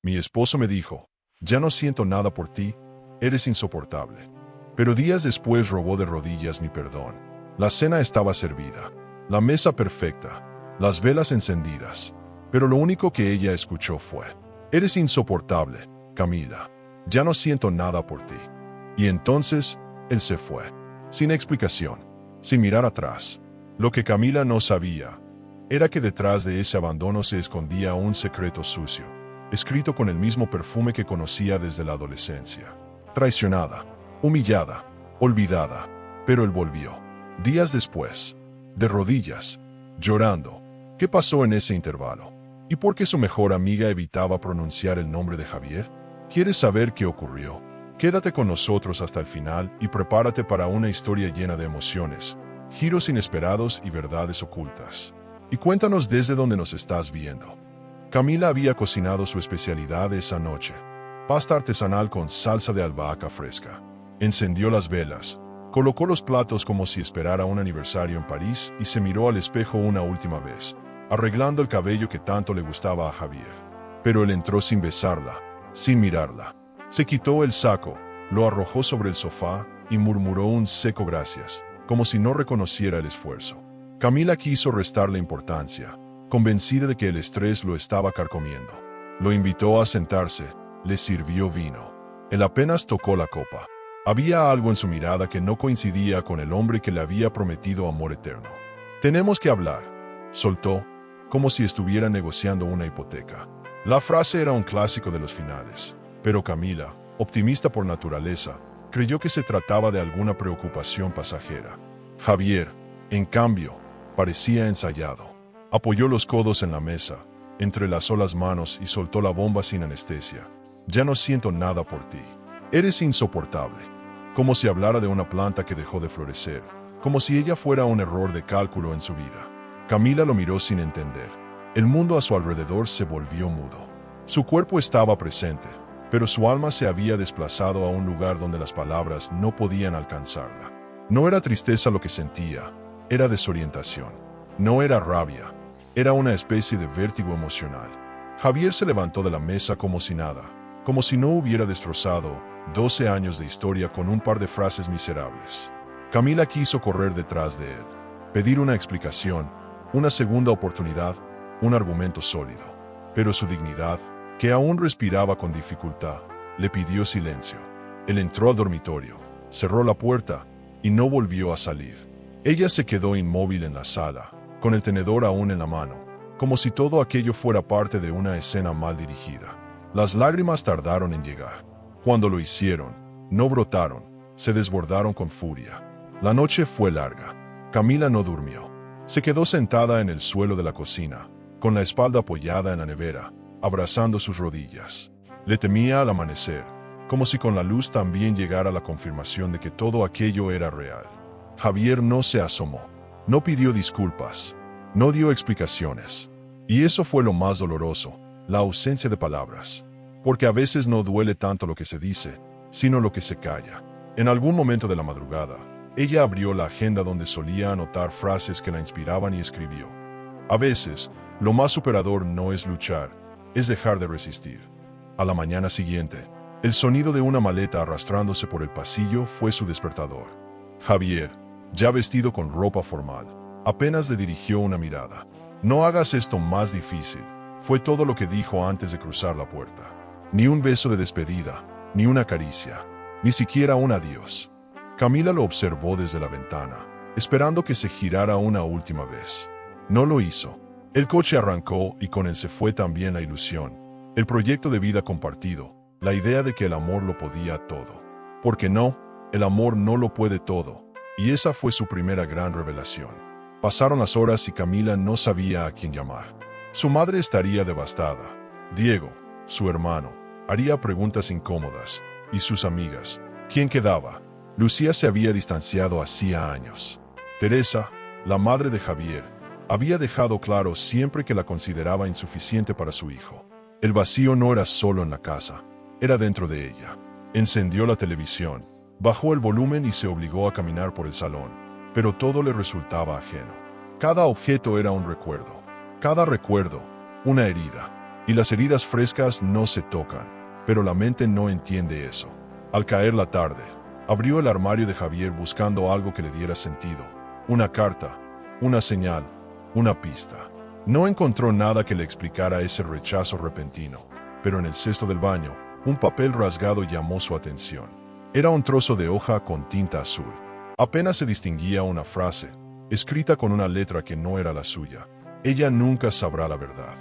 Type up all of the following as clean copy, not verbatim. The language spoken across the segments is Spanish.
Mi esposo me dijo, ya no siento nada por ti, eres insoportable. Pero días después rogó de rodillas mi perdón. La cena estaba servida, la mesa perfecta, las velas encendidas. Pero lo único que ella escuchó fue, eres insoportable, Camila. Ya no siento nada por ti. Y entonces, él se fue, sin explicación, sin mirar atrás. Lo que Camila no sabía era que detrás de ese abandono se escondía un secreto sucio, escrito con el mismo perfume que conocía desde la adolescencia. Traicionada, humillada, olvidada, pero él volvió. Días después, de rodillas, llorando. ¿Qué pasó en ese intervalo? ¿Y por qué su mejor amiga evitaba pronunciar el nombre de Javier? ¿Quieres saber qué ocurrió? Quédate con nosotros hasta el final y prepárate para una historia llena de emociones, giros inesperados y verdades ocultas. Y cuéntanos desde dónde nos estás viendo. Camila había cocinado su especialidad esa noche, pasta artesanal con salsa de albahaca fresca. Encendió las velas, colocó los platos como si esperara un aniversario en París y se miró al espejo una última vez, arreglando el cabello que tanto le gustaba a Javier. Pero él entró sin besarla, sin mirarla. Se quitó el saco, lo arrojó sobre el sofá y murmuró un seco gracias, como si no reconociera el esfuerzo. Camila quiso restarle importancia, convencida de que el estrés lo estaba carcomiendo. Lo invitó a sentarse, le sirvió vino. Él apenas tocó la copa. Había algo en su mirada que no coincidía con el hombre que le había prometido amor eterno. Tenemos que hablar, soltó, como si estuviera negociando una hipoteca. La frase era un clásico de los finales, pero Camila, optimista por naturaleza, creyó que se trataba de alguna preocupación pasajera. Javier, en cambio, parecía ensayado. Apoyó los codos en la mesa, entrelazó las manos y soltó la bomba sin anestesia. Ya no siento nada por ti. Eres insoportable. Como si hablara de una planta que dejó de florecer, como si ella fuera un error de cálculo en su vida. Camila lo miró sin entender. El mundo a su alrededor se volvió mudo. Su cuerpo estaba presente, pero su alma se había desplazado a un lugar donde las palabras no podían alcanzarla. No era tristeza lo que sentía, era desorientación. No era rabia, era una especie de vértigo emocional. Javier se levantó de la mesa como si nada, como si no hubiera destrozado 12 años de historia con un par de frases miserables. Camila quiso correr detrás de él, pedir una explicación, una segunda oportunidad, un argumento sólido. Pero su dignidad, que aún respiraba con dificultad, le pidió silencio. Él entró al dormitorio, cerró la puerta y no volvió a salir. Ella se quedó inmóvil en la sala, con el tenedor aún en la mano, como si todo aquello fuera parte de una escena mal dirigida. Las lágrimas tardaron en llegar. Cuando lo hicieron, no brotaron, se desbordaron con furia. La noche fue larga. Camila no durmió. Se quedó sentada en el suelo de la cocina, con la espalda apoyada en la nevera, abrazando sus rodillas. Le temía al amanecer, como si con la luz también llegara la confirmación de que todo aquello era real. Javier no se asomó, no pidió disculpas, no dio explicaciones. Y eso fue lo más doloroso, la ausencia de palabras. Porque a veces no duele tanto lo que se dice, sino lo que se calla. En algún momento de la madrugada, ella abrió la agenda donde solía anotar frases que la inspiraban y escribió. A veces, lo más superador no es luchar, es dejar de resistir. A la mañana siguiente, el sonido de una maleta arrastrándose por el pasillo fue su despertador. Javier, ya vestido con ropa formal, apenas le dirigió una mirada. No hagas esto más difícil, fue todo lo que dijo antes de cruzar la puerta. Ni un beso de despedida, ni una caricia, ni siquiera un adiós. Camila lo observó desde la ventana, esperando que se girara una última vez. No lo hizo. El coche arrancó y con él se fue también la ilusión, el proyecto de vida compartido, la idea de que el amor lo podía todo. Porque no, el amor no lo puede todo, y esa fue su primera gran revelación. Pasaron las horas y Camila no sabía a quién llamar. Su madre estaría devastada. Diego, su hermano, haría preguntas incómodas. Y sus amigas, ¿quién quedaba? Lucía se había distanciado hacía años. Teresa, la madre de Javier, había dejado claro siempre que la consideraba insuficiente para su hijo. El vacío no era solo en la casa, era dentro de ella. Encendió la televisión, bajó el volumen y se obligó a caminar por el salón, pero todo le resultaba ajeno. Cada objeto era un recuerdo, cada recuerdo, una herida. y las heridas frescas no se tocan, pero la mente no entiende eso. Al caer la tarde, abrió el armario de Javier buscando algo que le diera sentido, una carta, una señal, una pista. No encontró nada que le explicara ese rechazo repentino, pero en el cesto del baño, un papel rasgado llamó su atención. Era un trozo de hoja con tinta azul. Apenas se distinguía una frase, escrita con una letra que no era la suya. Ella nunca sabrá la verdad.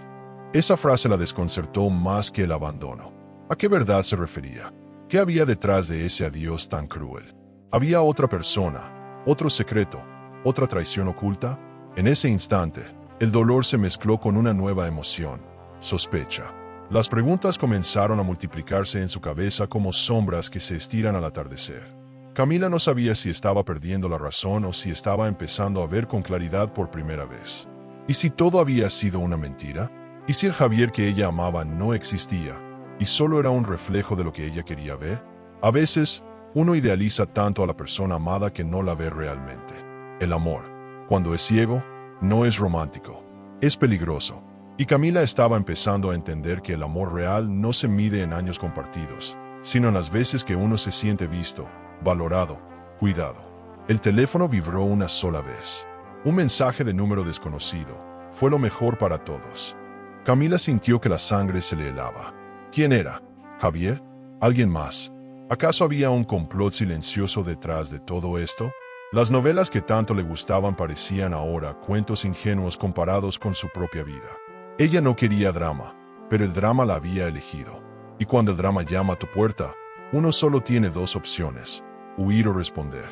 Esa frase la desconcertó más que el abandono. ¿A qué verdad se refería? ¿Qué había detrás de ese adiós tan cruel? ¿Había otra persona, otro secreto, otra traición oculta? En ese instante, el dolor se mezcló con una nueva emoción, sospecha. Las preguntas comenzaron a multiplicarse en su cabeza como sombras que se estiran al atardecer. Camila no sabía si estaba perdiendo la razón o si estaba empezando a ver con claridad por primera vez. ¿Y si todo había sido una mentira? ¿Y si el Javier que ella amaba no existía y solo era un reflejo de lo que ella quería ver? A veces, uno idealiza tanto a la persona amada que no la ve realmente. El amor, cuando es ciego, no es romántico, es peligroso. Y Camila estaba empezando a entender que el amor real no se mide en años compartidos, sino en las veces que uno se siente visto, valorado, cuidado. El teléfono vibró una sola vez. Un mensaje de número desconocido. Fue lo mejor para todos. Camila sintió que la sangre se le helaba. ¿Quién era? ¿Javier? ¿Alguien más? ¿Acaso había un complot silencioso detrás de todo esto? Las novelas que tanto le gustaban parecían ahora cuentos ingenuos comparados con su propia vida. Ella no quería drama, pero el drama la había elegido. Y cuando el drama llama a tu puerta, uno solo tiene dos opciones, huir o responder.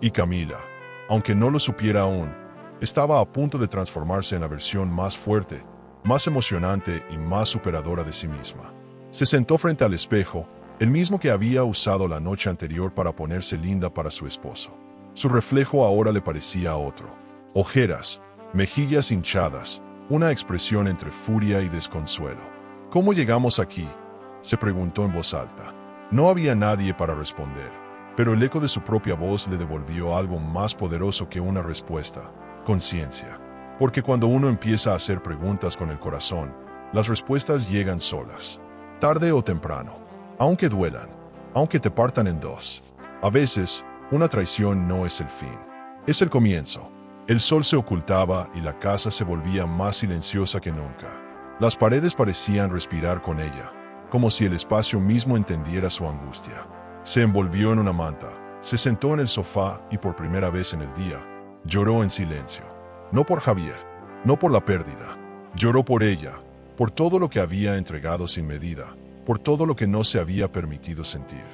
Y Camila, aunque no lo supiera aún, estaba a punto de transformarse en la versión más fuerte, más emocionante y más superadora de sí misma. Se sentó frente al espejo, el mismo que había usado la noche anterior para ponerse linda para su esposo. Su reflejo ahora le parecía otro. Ojeras, mejillas hinchadas, una expresión entre furia y desconsuelo. ¿Cómo llegamos aquí?, se preguntó en voz alta. No había nadie para responder, pero el eco de su propia voz le devolvió algo más poderoso que una respuesta: conciencia. Porque cuando uno empieza a hacer preguntas con el corazón, las respuestas llegan solas, tarde o temprano, aunque duelan, aunque te partan en dos. A veces, una traición no es el fin, es el comienzo. El sol se ocultaba y la casa se volvía más silenciosa que nunca. Las paredes parecían respirar con ella, como si el espacio mismo entendiera su angustia. Se envolvió en una manta, se sentó en el sofá y por primera vez en el día, lloró en silencio. No por Javier, no por la pérdida. Lloró por ella, por todo lo que había entregado sin medida, por todo lo que no se había permitido sentir.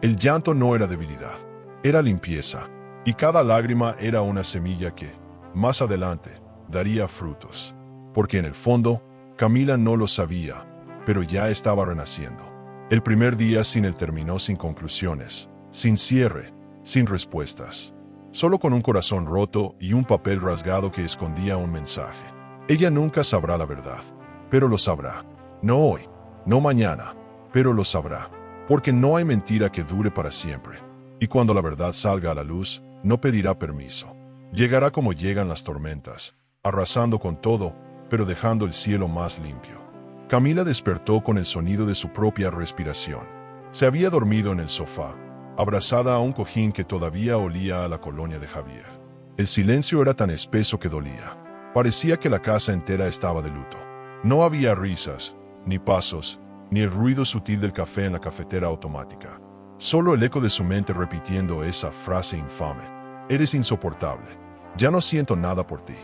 El llanto no era debilidad, era limpieza, y cada lágrima era una semilla que, más adelante, daría frutos. Porque en el fondo, Camila no lo sabía, pero ya estaba renaciendo. El primer día sin él terminó sin conclusiones, sin cierre, sin respuestas. Solo con un corazón roto y un papel rasgado que escondía un mensaje. Ella nunca sabrá la verdad, pero lo sabrá. No hoy, no mañana, pero lo sabrá. Porque no hay mentira que dure para siempre. Y cuando la verdad salga a la luz, no pedirá permiso. Llegará como llegan las tormentas, arrasando con todo, pero dejando el cielo más limpio. Camila despertó con el sonido de su propia respiración. Se había dormido en el sofá, abrazada a un cojín que todavía olía a la colonia de Javier. El silencio era tan espeso que dolía. Parecía que la casa entera estaba de luto. No había risas, ni pasos, ni el ruido sutil del café en la cafetera automática. Solo el eco de su mente repitiendo esa frase infame: eres insoportable. Ya no siento nada por ti.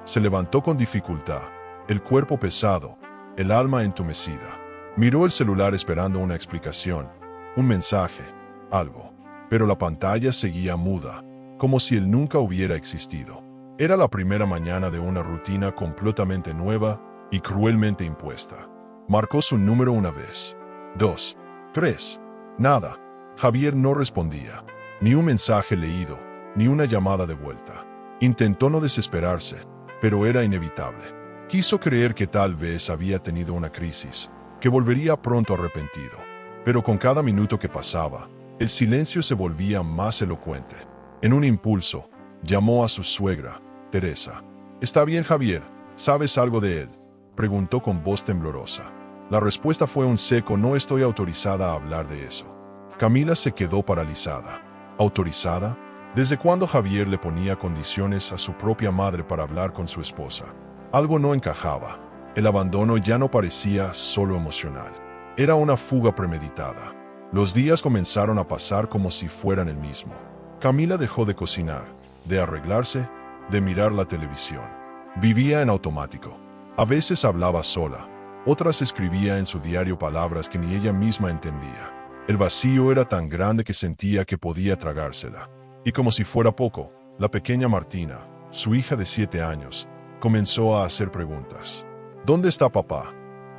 Se levantó con dificultad, el cuerpo pesado, el alma entumecida. Miró el celular esperando una explicación, un mensaje, algo. Pero la pantalla seguía muda, como si él nunca hubiera existido. Era la primera mañana de una rutina completamente nueva y cruelmente impuesta. Marcó su número una vez, 2, 3. Nada. Javier no respondía. Ni un mensaje leído, ni una llamada de vuelta. Intentó no desesperarse, pero era inevitable. Quiso creer que tal vez había tenido una crisis, que volvería pronto arrepentido. Pero con cada minuto que pasaba, el silencio se volvía más elocuente. En un impulso, llamó a su suegra, Teresa. «¿Está bien, Javier? ¿Sabes algo de él?», preguntó con voz temblorosa. La respuesta fue un seco no estoy autorizada a hablar de eso. Camila se quedó paralizada. ¿Autorizada? ¿Desde cuándo Javier le ponía condiciones a su propia madre para hablar con su esposa? Algo no encajaba. El abandono ya no parecía solo emocional. Era una fuga premeditada. Los días comenzaron a pasar como si fueran el mismo. Camila dejó de cocinar, de arreglarse, de mirar la televisión. Vivía en automático. A veces hablaba sola, otras escribía en su diario palabras que ni ella misma entendía. El vacío era tan grande que sentía que podía tragársela. Y como si fuera poco, la pequeña Martina, su hija de 7 años, comenzó a hacer preguntas. ¿Dónde está papá?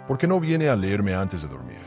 ¿Por qué no viene a leerme antes de dormir?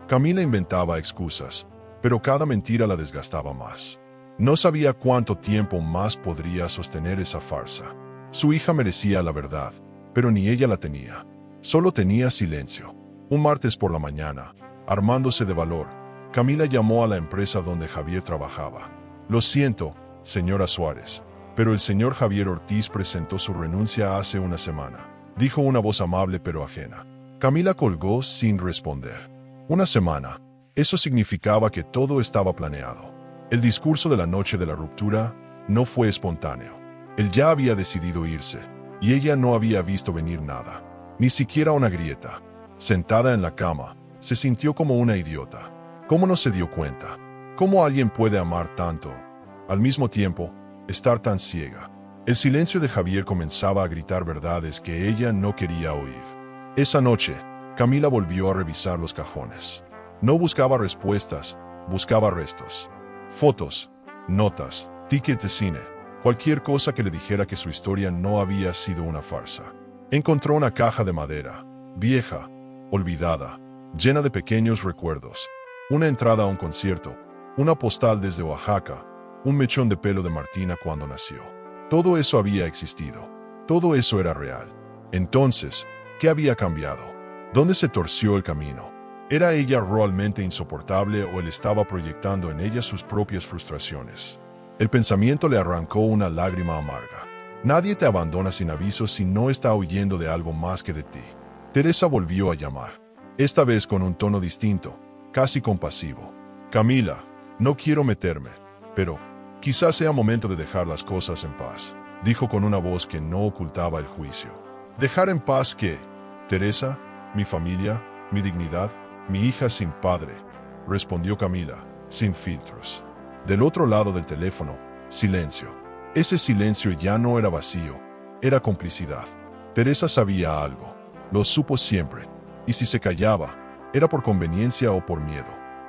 Camila inventaba excusas, pero cada mentira la desgastaba más. No sabía cuánto tiempo más podría sostener esa farsa. Su hija merecía la verdad, pero ni ella la tenía. Solo tenía silencio. Un martes por la mañana, armándose de valor, Camila llamó a la empresa donde Javier trabajaba. Lo siento, señora Suárez, pero el señor Javier Ortiz presentó su renuncia hace una semana, dijo una voz amable pero ajena. Camila colgó sin responder. Una semana. Eso significaba que todo estaba planeado. El discurso de la noche de la ruptura no fue espontáneo. Él ya había decidido irse, y ella no había visto venir nada, ni siquiera una grieta. Sentada en la cama, se sintió como una idiota. ¿Cómo no se dio cuenta? ¿Cómo alguien puede amar tanto? Al mismo tiempo, estar tan ciega. El silencio de Javier comenzaba a gritar verdades que ella no quería oír. Esa noche, Camila volvió a revisar los cajones. No buscaba respuestas, buscaba restos. Fotos, notas, tickets de cine, cualquier cosa que le dijera que su historia no había sido una farsa. Encontró una caja de madera, vieja, olvidada, llena de pequeños recuerdos. Una entrada a un concierto, una postal desde Oaxaca, un mechón de pelo de Martina cuando nació. Todo eso había existido. Todo eso era real. Entonces, ¿qué había cambiado? ¿Dónde se torció el camino? ¿Era ella realmente insoportable o él estaba proyectando en ella sus propias frustraciones? El pensamiento le arrancó una lágrima amarga. Nadie te abandona sin aviso si no está huyendo de algo más que de ti. Teresa volvió a llamar, esta vez con un tono distinto, casi compasivo. Camila, no quiero meterme, pero quizás sea momento de dejar las cosas en paz, dijo con una voz que no ocultaba el juicio. ¿Dejar en paz qué? Teresa, mi familia, mi dignidad, mi hija sin padre, respondió Camila, sin filtros. Del otro lado del teléfono, silencio. Ese silencio ya no era vacío, era complicidad. Teresa sabía algo, lo supo siempre, y si se callaba, era por conveniencia o por miedo.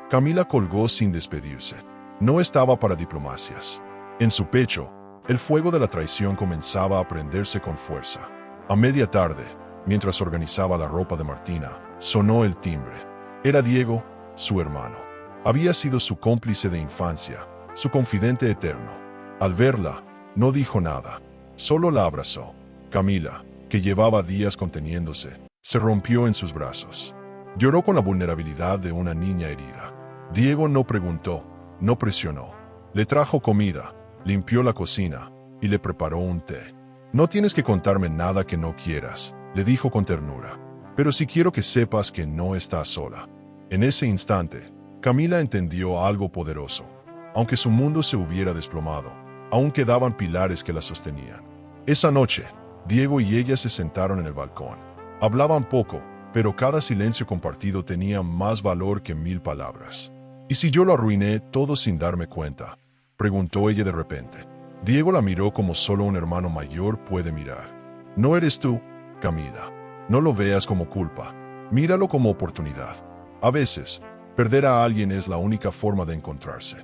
Camila colgó sin despedirse. No estaba para diplomacias. En su pecho, el fuego de la traición comenzaba a prenderse con fuerza. A media tarde, mientras organizaba la ropa de Martina, sonó el timbre. Era Diego, su hermano. Había sido su cómplice de infancia, su confidente eterno. Al verla, no dijo nada, solo la abrazó. Camila, que llevaba días conteniéndose, se rompió en sus brazos. Lloró con la vulnerabilidad de una niña herida. Diego no preguntó, no presionó. Le trajo comida, limpió la cocina y le preparó un té. No tienes que contarme nada que no quieras, le dijo con ternura. Pero sí quiero que sepas que no estás sola. En ese instante, Camila entendió algo poderoso. Aunque su mundo se hubiera desplomado, aún quedaban pilares que la sostenían. Esa noche, Diego y ella se sentaron en el balcón. Hablaban poco, pero cada silencio compartido tenía más valor que 1000 palabras. ¿Y si yo lo arruiné todo sin darme cuenta?, preguntó ella de repente. Diego la miró como solo un hermano mayor puede mirar. No eres tú, Camila. No lo veas como culpa. Míralo como oportunidad. A veces, perder a alguien es la única forma de encontrarse.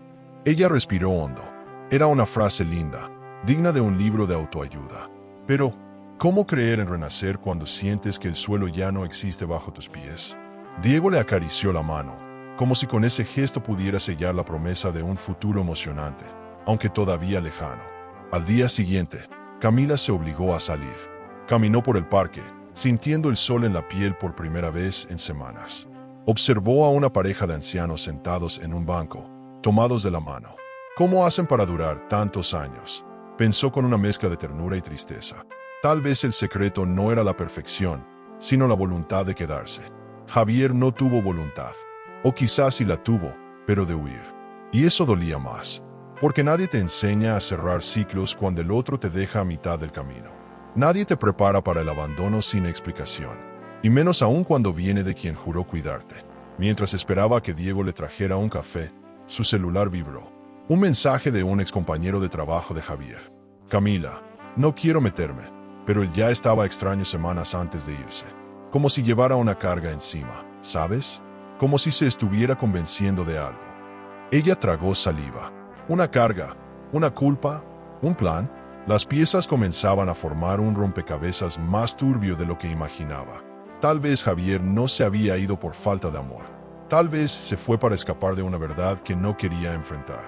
Ella respiró hondo. Era una frase linda, digna de un libro de autoayuda. Pero, ¿cómo creer en renacer cuando sientes que el suelo ya no existe bajo tus pies? Diego le acarició la mano, como si con ese gesto pudiera sellar la promesa de un futuro emocionante, aunque todavía lejano. Al día siguiente, Camila se obligó a salir. Caminó por el parque, sintiendo el sol en la piel por primera vez en semanas. Observó a una pareja de ancianos sentados en un banco, tomados de la mano. ¿Cómo hacen para durar tantos años?, pensó con una mezcla de ternura y tristeza. Tal vez el secreto no era la perfección, sino la voluntad de quedarse. Javier no tuvo voluntad. O quizás sí la tuvo, pero de huir. Y eso dolía más. Porque nadie te enseña a cerrar ciclos cuando el otro te deja a mitad del camino. Nadie te prepara para el abandono sin explicación. Y menos aún cuando viene de quien juró cuidarte. Mientras esperaba que Diego le trajera un café, su celular vibró. Un mensaje de un excompañero de trabajo de Javier. Camila, no quiero meterme, pero él ya estaba extraño semanas antes de irse. Como si llevara una carga encima, ¿sabes? Como si se estuviera convenciendo de algo. Ella tragó saliva. Una carga, una culpa, un plan. Las piezas comenzaban a formar un rompecabezas más turbio de lo que imaginaba. Tal vez Javier no se había ido por falta de amor. Tal vez se fue para escapar de una verdad que no quería enfrentar.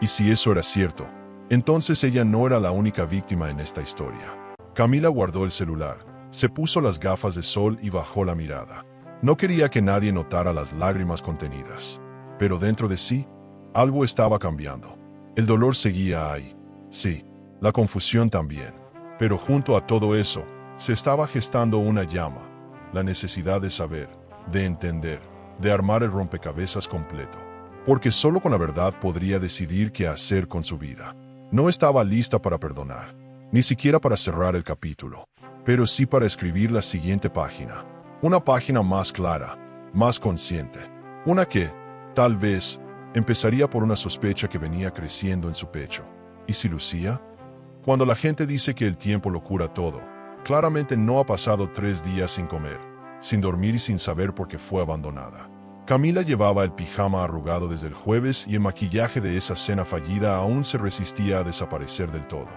Y si eso era cierto, entonces ella no era la única víctima en esta historia. Camila guardó el celular, se puso las gafas de sol y bajó la mirada. No quería que nadie notara las lágrimas contenidas. Pero dentro de sí, algo estaba cambiando. El dolor seguía ahí. Sí, la confusión también. Pero junto a todo eso, se estaba gestando una llama. La necesidad de saber, de entender, de armar el rompecabezas completo. Porque solo con la verdad podría decidir qué hacer con su vida. No estaba lista para perdonar, ni siquiera para cerrar el capítulo, pero sí para escribir la siguiente página. Una página más clara, más consciente. Una que, tal vez, empezaría por una sospecha que venía creciendo en su pecho. ¿Y si Lucía? Cuando la gente dice que el tiempo lo cura todo, claramente no ha pasado 3 días sin comer, sin dormir y sin saber por qué fue abandonada. Camila llevaba el pijama arrugado desde el jueves y el maquillaje de esa cena fallida aún se resistía a desaparecer del todo.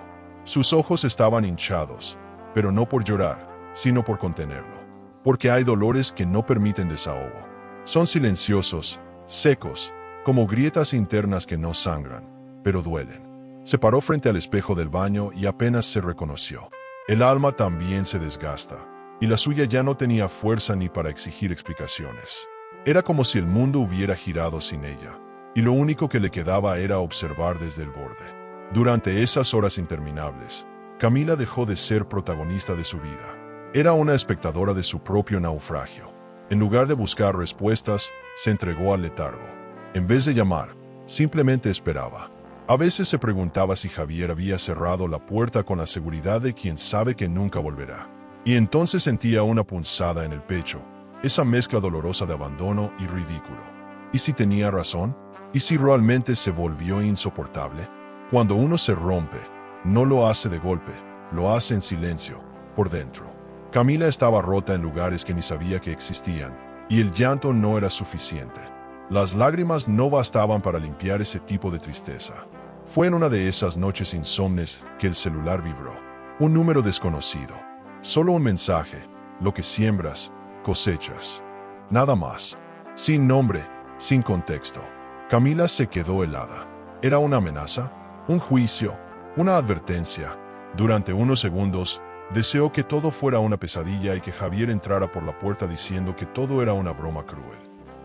Sus ojos estaban hinchados, pero no por llorar, sino por contenerlo. Porque hay dolores que no permiten desahogo. Son silenciosos, secos, como grietas internas que no sangran, pero duelen. Se paró frente al espejo del baño y apenas se reconoció. El alma también se desgasta, y la suya ya no tenía fuerza ni para exigir explicaciones. Era como si el mundo hubiera girado sin ella, y lo único que le quedaba era observar desde el borde. Durante esas horas interminables, Camila dejó de ser protagonista de su vida. Era una espectadora de su propio naufragio. En lugar de buscar respuestas, se entregó al letargo. En vez de llamar, simplemente esperaba. A veces se preguntaba si Javier había cerrado la puerta con la seguridad de quien sabe que nunca volverá. Y entonces sentía una punzada en el pecho, esa mezcla dolorosa de abandono y ridículo. ¿Y si tenía razón? ¿Y si realmente se volvió insoportable? Cuando uno se rompe, no lo hace de golpe, lo hace en silencio, por dentro. Camila estaba rota en lugares que ni sabía que existían, y el llanto no era suficiente. Las lágrimas no bastaban para limpiar ese tipo de tristeza. Fue en una de esas noches insomnes que el celular vibró. Un número desconocido. Solo un mensaje. Lo que siembras, cosechas. Nada más. Sin nombre, sin contexto. Camila se quedó helada. ¿Era una amenaza? ¿Un juicio? ¿Una advertencia? Durante unos segundos, deseó que todo fuera una pesadilla y que Javier entrara por la puerta diciendo que todo era una broma cruel.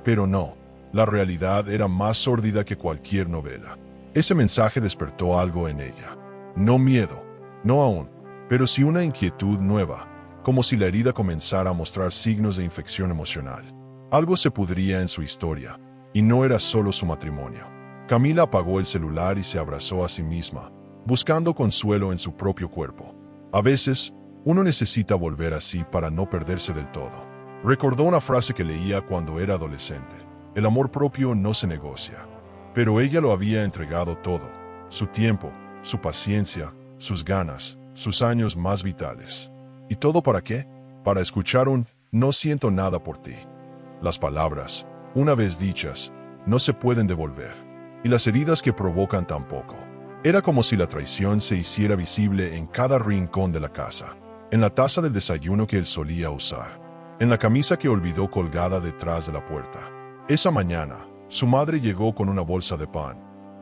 Pero no, la realidad era más sórdida que cualquier novela. Ese mensaje despertó algo en ella. No miedo, no aún, pero sí una inquietud nueva, como si la herida comenzara a mostrar signos de infección emocional. Algo se pudría en su historia, y no era solo su matrimonio. Camila apagó el celular y se abrazó a sí misma, buscando consuelo en su propio cuerpo. A veces, uno necesita volver así para no perderse del todo. Recordó una frase que leía cuando era adolescente. El amor propio no se negocia. Pero ella lo había entregado todo. Su tiempo, su paciencia, sus ganas, sus años más vitales. ¿Y todo para qué? Para escuchar un "no siento nada por ti". Las palabras, una vez dichas, no se pueden devolver. Y las heridas que provocan tampoco. Era como si la traición se hiciera visible en cada rincón de la casa. En la taza del desayuno que él solía usar. En la camisa que olvidó colgada detrás de la puerta. Esa mañana, su madre llegó con una bolsa de pan,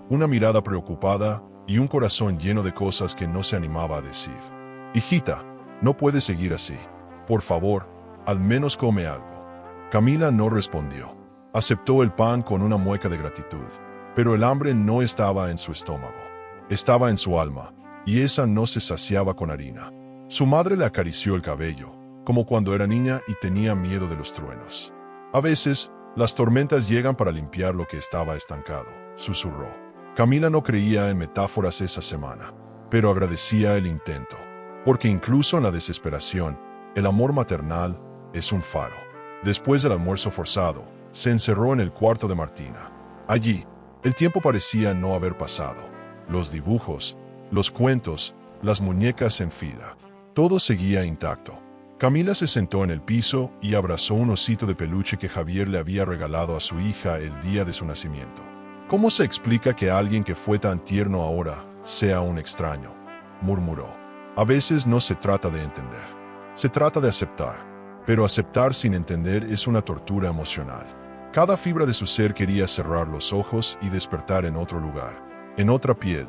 una mirada preocupada y un corazón lleno de cosas que no se animaba a decir. «Hijita, no puedes seguir así. Por favor, al menos come algo». Camila no respondió. Aceptó el pan con una mueca de gratitud, pero el hambre no estaba en su estómago. Estaba en su alma, y esa no se saciaba con harina. Su madre le acarició el cabello, como cuando era niña y tenía miedo de los truenos. A veces, las tormentas llegan para limpiar lo que estaba estancado, susurró. Camila no creía en metáforas esa semana, pero agradecía el intento, porque incluso en la desesperación, el amor maternal es un faro. Después del almuerzo forzado, se encerró en el cuarto de Martina. Allí, el tiempo parecía no haber pasado. Los dibujos, los cuentos, las muñecas en fila, todo seguía intacto. Camila se sentó en el piso y abrazó un osito de peluche que Javier le había regalado a su hija el día de su nacimiento. ¿Cómo se explica que alguien que fue tan tierno ahora sea un extraño?, murmuró. A veces no se trata de entender, se trata de aceptar, pero aceptar sin entender es una tortura emocional. Cada fibra de su ser quería cerrar los ojos y despertar en otro lugar, en otra piel,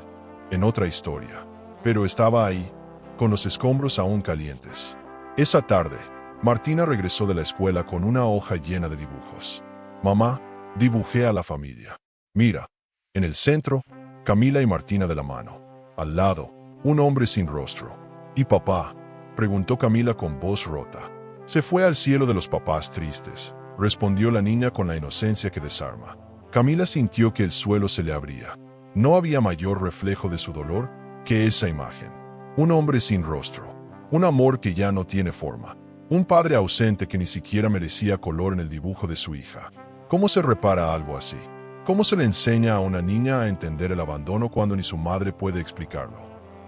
en otra historia. Pero estaba ahí, con los escombros aún calientes. Esa tarde, Martina regresó de la escuela con una hoja llena de dibujos. Mamá, dibujé a la familia. Mira, en el centro, Camila y Martina de la mano. Al lado, un hombre sin rostro. ¿Y papá?, preguntó Camila con voz rota. Se fue al cielo de los papás tristes, respondió la niña con la inocencia que desarma. Camila sintió que el suelo se le abría. No había mayor reflejo de su dolor que esa imagen. Un hombre sin rostro. Un amor que ya no tiene forma. Un padre ausente que ni siquiera merecía color en el dibujo de su hija. ¿Cómo se repara algo así? ¿Cómo se le enseña a una niña a entender el abandono cuando ni su madre puede explicarlo?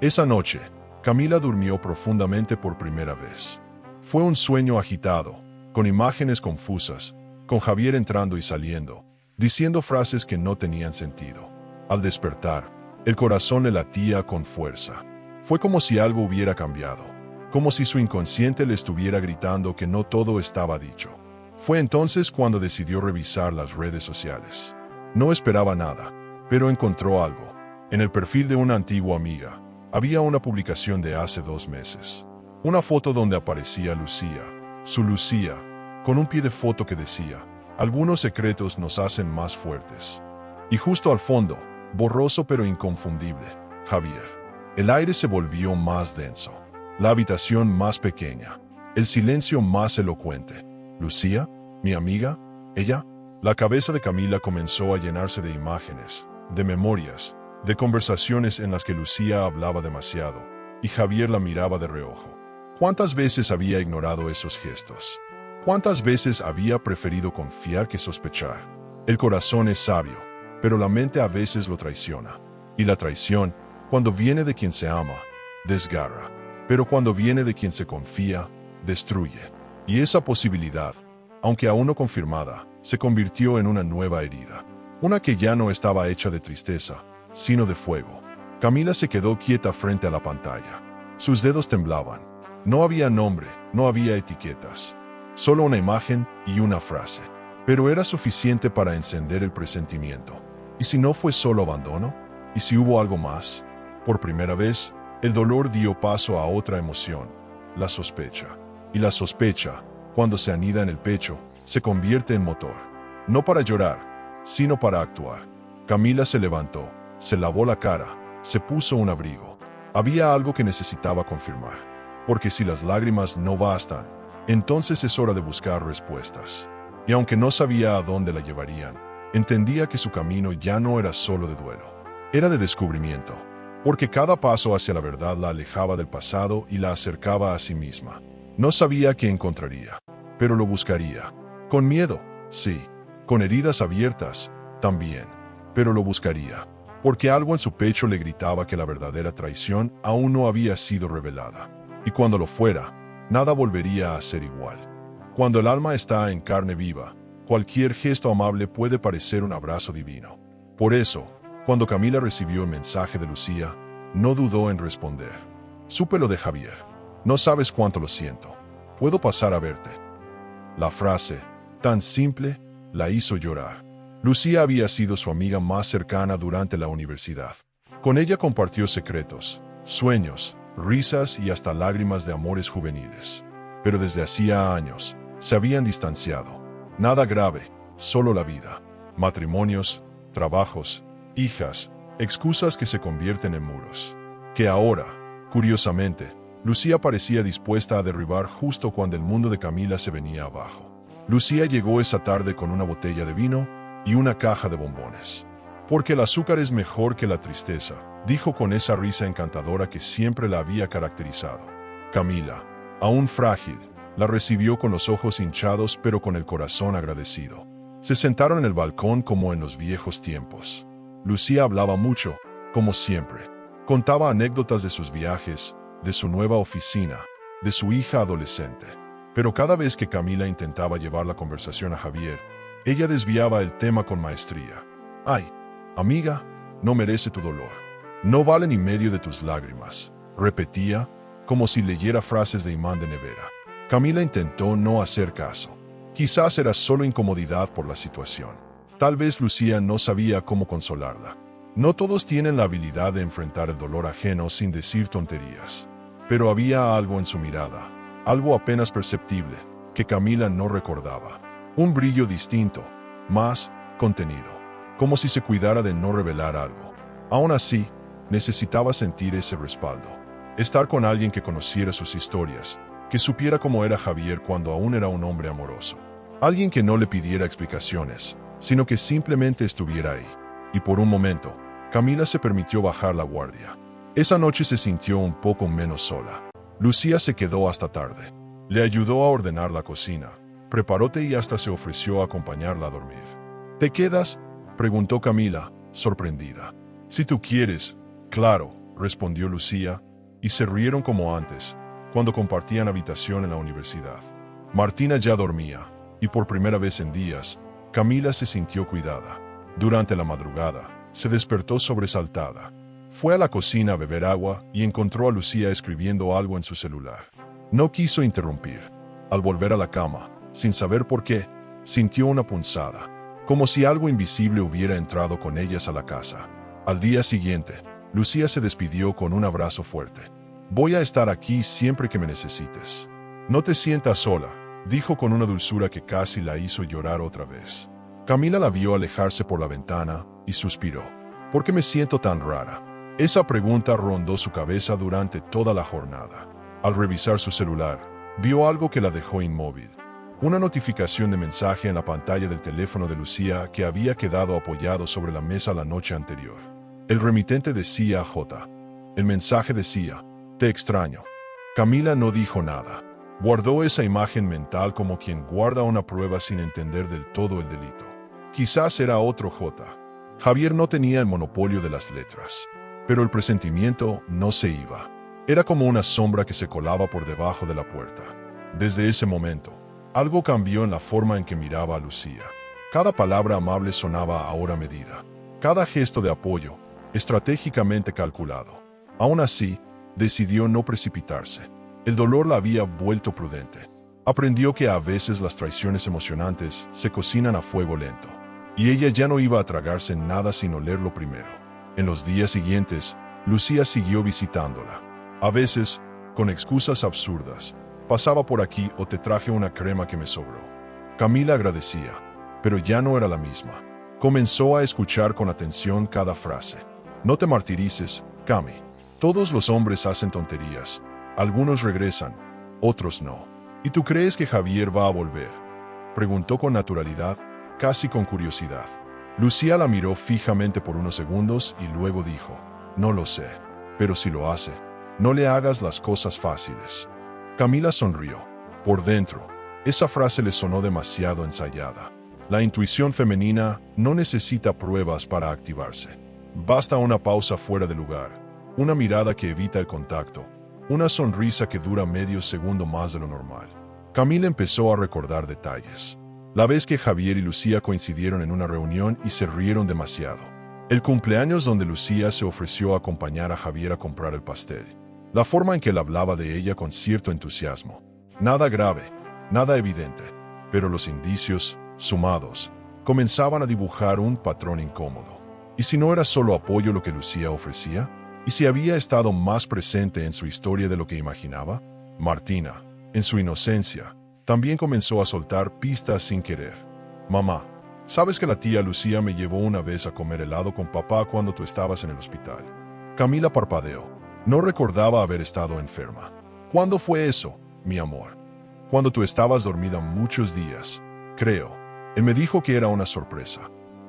Esa noche, Camila durmió profundamente por primera vez. Fue un sueño agitado, con imágenes confusas, con Javier entrando y saliendo, diciendo frases que no tenían sentido. Al despertar, el corazón le latía con fuerza. Fue como si algo hubiera cambiado, como si su inconsciente le estuviera gritando que no todo estaba dicho. Fue entonces cuando decidió revisar las redes sociales. No esperaba nada, pero encontró algo. En el perfil de una antigua amiga, había una publicación de hace 2 meses. Una foto donde aparecía Lucía, su Lucía, con un pie de foto que decía: algunos secretos nos hacen más fuertes. Y justo al fondo, borroso pero inconfundible, Javier. El aire se volvió más denso, la habitación más pequeña, el silencio más elocuente. ¿Lucía? ¿Mi amiga? ¿Ella? La cabeza de Camila comenzó a llenarse de imágenes, de memorias, de conversaciones en las que Lucía hablaba demasiado, y Javier la miraba de reojo. ¿Cuántas veces había ignorado esos gestos? ¿Cuántas veces había preferido confiar que sospechar? El corazón es sabio, pero la mente a veces lo traiciona. Y la traición, cuando viene de quien se ama, desgarra. Pero cuando viene de quien se confía, destruye. Y esa posibilidad, aunque aún no confirmada, se convirtió en una nueva herida. Una que ya no estaba hecha de tristeza, sino de fuego. Camila se quedó quieta frente a la pantalla. Sus dedos temblaban. No había nombre, no había etiquetas. Solo una imagen y una frase. Pero era suficiente para encender el presentimiento. ¿Y si no fue solo abandono? ¿Y si hubo algo más? Por primera vez, el dolor dio paso a otra emoción, la sospecha. Y la sospecha, cuando se anida en el pecho, se convierte en motor. No para llorar, sino para actuar. Camila se levantó, se lavó la cara, se puso un abrigo. Había algo que necesitaba confirmar. Porque si las lágrimas no bastan, entonces es hora de buscar respuestas. Y aunque no sabía a dónde la llevarían, entendía que su camino ya no era solo de duelo. Era de descubrimiento. Porque cada paso hacia la verdad la alejaba del pasado y la acercaba a sí misma. No sabía qué encontraría, pero lo buscaría. Con miedo, sí. Con heridas abiertas, también. Pero lo buscaría. Porque algo en su pecho le gritaba que la verdadera traición aún no había sido revelada. Y cuando lo fuera, nada volvería a ser igual. Cuando el alma está en carne viva, cualquier gesto amable puede parecer un abrazo divino. Por eso, cuando Camila recibió el mensaje de Lucía, no dudó en responder. Supe lo de Javier. No sabes cuánto lo siento. ¿Puedo pasar a verte? La frase, tan simple, la hizo llorar. Lucía había sido su amiga más cercana durante la universidad. Con ella compartió secretos, sueños, risas y hasta lágrimas de amores juveniles. Pero desde hacía años, se habían distanciado. Nada grave, solo la vida. Matrimonios, trabajos, hijas, excusas que se convierten en muros. Que ahora, curiosamente, Lucía parecía dispuesta a derribar justo cuando el mundo de Camila se venía abajo. Lucía llegó esa tarde con una botella de vino y una caja de bombones. Porque el azúcar es mejor que la tristeza, dijo con esa risa encantadora que siempre la había caracterizado. Camila, aún frágil, la recibió con los ojos hinchados pero con el corazón agradecido. Se sentaron en el balcón como en los viejos tiempos. Lucía hablaba mucho, como siempre. Contaba anécdotas de sus viajes, de su nueva oficina, de su hija adolescente. Pero cada vez que Camila intentaba llevar la conversación a Javier, ella desviaba el tema con maestría. «Ay, amiga, no merece tu dolor. No vale ni medio de tus lágrimas», repetía, como si leyera frases de imán de nevera. Camila intentó no hacer caso. Quizás era solo incomodidad por la situación. Tal vez Lucía no sabía cómo consolarla. No todos tienen la habilidad de enfrentar el dolor ajeno sin decir tonterías. Pero había algo en su mirada, algo apenas perceptible, que Camila no recordaba. Un brillo distinto, más contenido, como si se cuidara de no revelar algo. Aún así, necesitaba sentir ese respaldo. Estar con alguien que conociera sus historias, que supiera cómo era Javier cuando aún era un hombre amoroso. Alguien que no le pidiera explicaciones, sino que simplemente estuviera ahí. Y por un momento, Camila se permitió bajar la guardia. Esa noche se sintió un poco menos sola. Lucía se quedó hasta tarde. Le ayudó a ordenar la cocina, preparó té y hasta se ofreció a acompañarla a dormir. ¿Te quedas?, preguntó Camila, sorprendida. Si tú quieres, claro, respondió Lucía, y se rieron como antes, cuando compartían habitación en la universidad. Martina ya dormía, y por primera vez en días, Camila se sintió cuidada. Durante la madrugada, se despertó sobresaltada. Fue a la cocina a beber agua y encontró a Lucía escribiendo algo en su celular. No quiso interrumpir. Al volver a la cama, sin saber por qué, sintió una punzada, como si algo invisible hubiera entrado con ellas a la casa. Al día siguiente, Lucía se despidió con un abrazo fuerte. «Voy a estar aquí siempre que me necesites. No te sientas sola», dijo con una dulzura que casi la hizo llorar otra vez. Camila la vio alejarse por la ventana y suspiró. «¿Por qué me siento tan rara?». Esa pregunta rondó su cabeza durante toda la jornada. Al revisar su celular, vio algo que la dejó inmóvil. Una notificación de mensaje en la pantalla del teléfono de Lucía que había quedado apoyado sobre la mesa la noche anterior. El remitente decía J. El mensaje decía: «Te extraño». Camila no dijo nada. Guardó esa imagen mental como quien guarda una prueba sin entender del todo el delito. Quizás era otro J. Javier no tenía el monopolio de las letras, pero el presentimiento no se iba. Era como una sombra que se colaba por debajo de la puerta. Desde ese momento, algo cambió en la forma en que miraba a Lucía. Cada palabra amable sonaba ahora medida. Cada gesto de apoyo, estratégicamente calculado. Aún así, decidió no precipitarse. El dolor la había vuelto prudente. Aprendió que a veces las traiciones emocionantes se cocinan a fuego lento. Y ella ya no iba a tragarse nada sin olerlo primero. En los días siguientes, Lucía siguió visitándola. A veces, con excusas absurdas. «Pasaba por aquí o te traje una crema que me sobró». Camila agradecía, pero ya no era la misma. Comenzó a escuchar con atención cada frase. «No te martirices, Cami. Todos los hombres hacen tonterías. Algunos regresan, otros no. ¿Y tú crees que Javier va a volver?», preguntó con naturalidad, casi con curiosidad. Lucía la miró fijamente por unos segundos y luego dijo: «No lo sé, pero si lo hace, no le hagas las cosas fáciles». Camila sonrió. Por dentro, esa frase le sonó demasiado ensayada. La intuición femenina no necesita pruebas para activarse. Basta una pausa fuera de lugar, una mirada que evita el contacto, una sonrisa que dura medio segundo más de lo normal. Camila empezó a recordar detalles. La vez que Javier y Lucía coincidieron en una reunión y se rieron demasiado. El cumpleaños donde Lucía se ofreció a acompañar a Javier a comprar el pastel. La forma en que él hablaba de ella con cierto entusiasmo. Nada grave, nada evidente, pero los indicios, sumados, comenzaban a dibujar un patrón incómodo. ¿Y si no era solo apoyo lo que Lucía ofrecía? ¿Y si había estado más presente en su historia de lo que imaginaba? Martina, en su inocencia, también comenzó a soltar pistas sin querer. «Mamá, ¿sabes que la tía Lucía me llevó una vez a comer helado con papá cuando tú estabas en el hospital?» Camila parpadeó. No recordaba haber estado enferma. «¿Cuándo fue eso, mi amor?» «Cuando tú estabas dormida muchos días». creo. Él me dijo que era una sorpresa.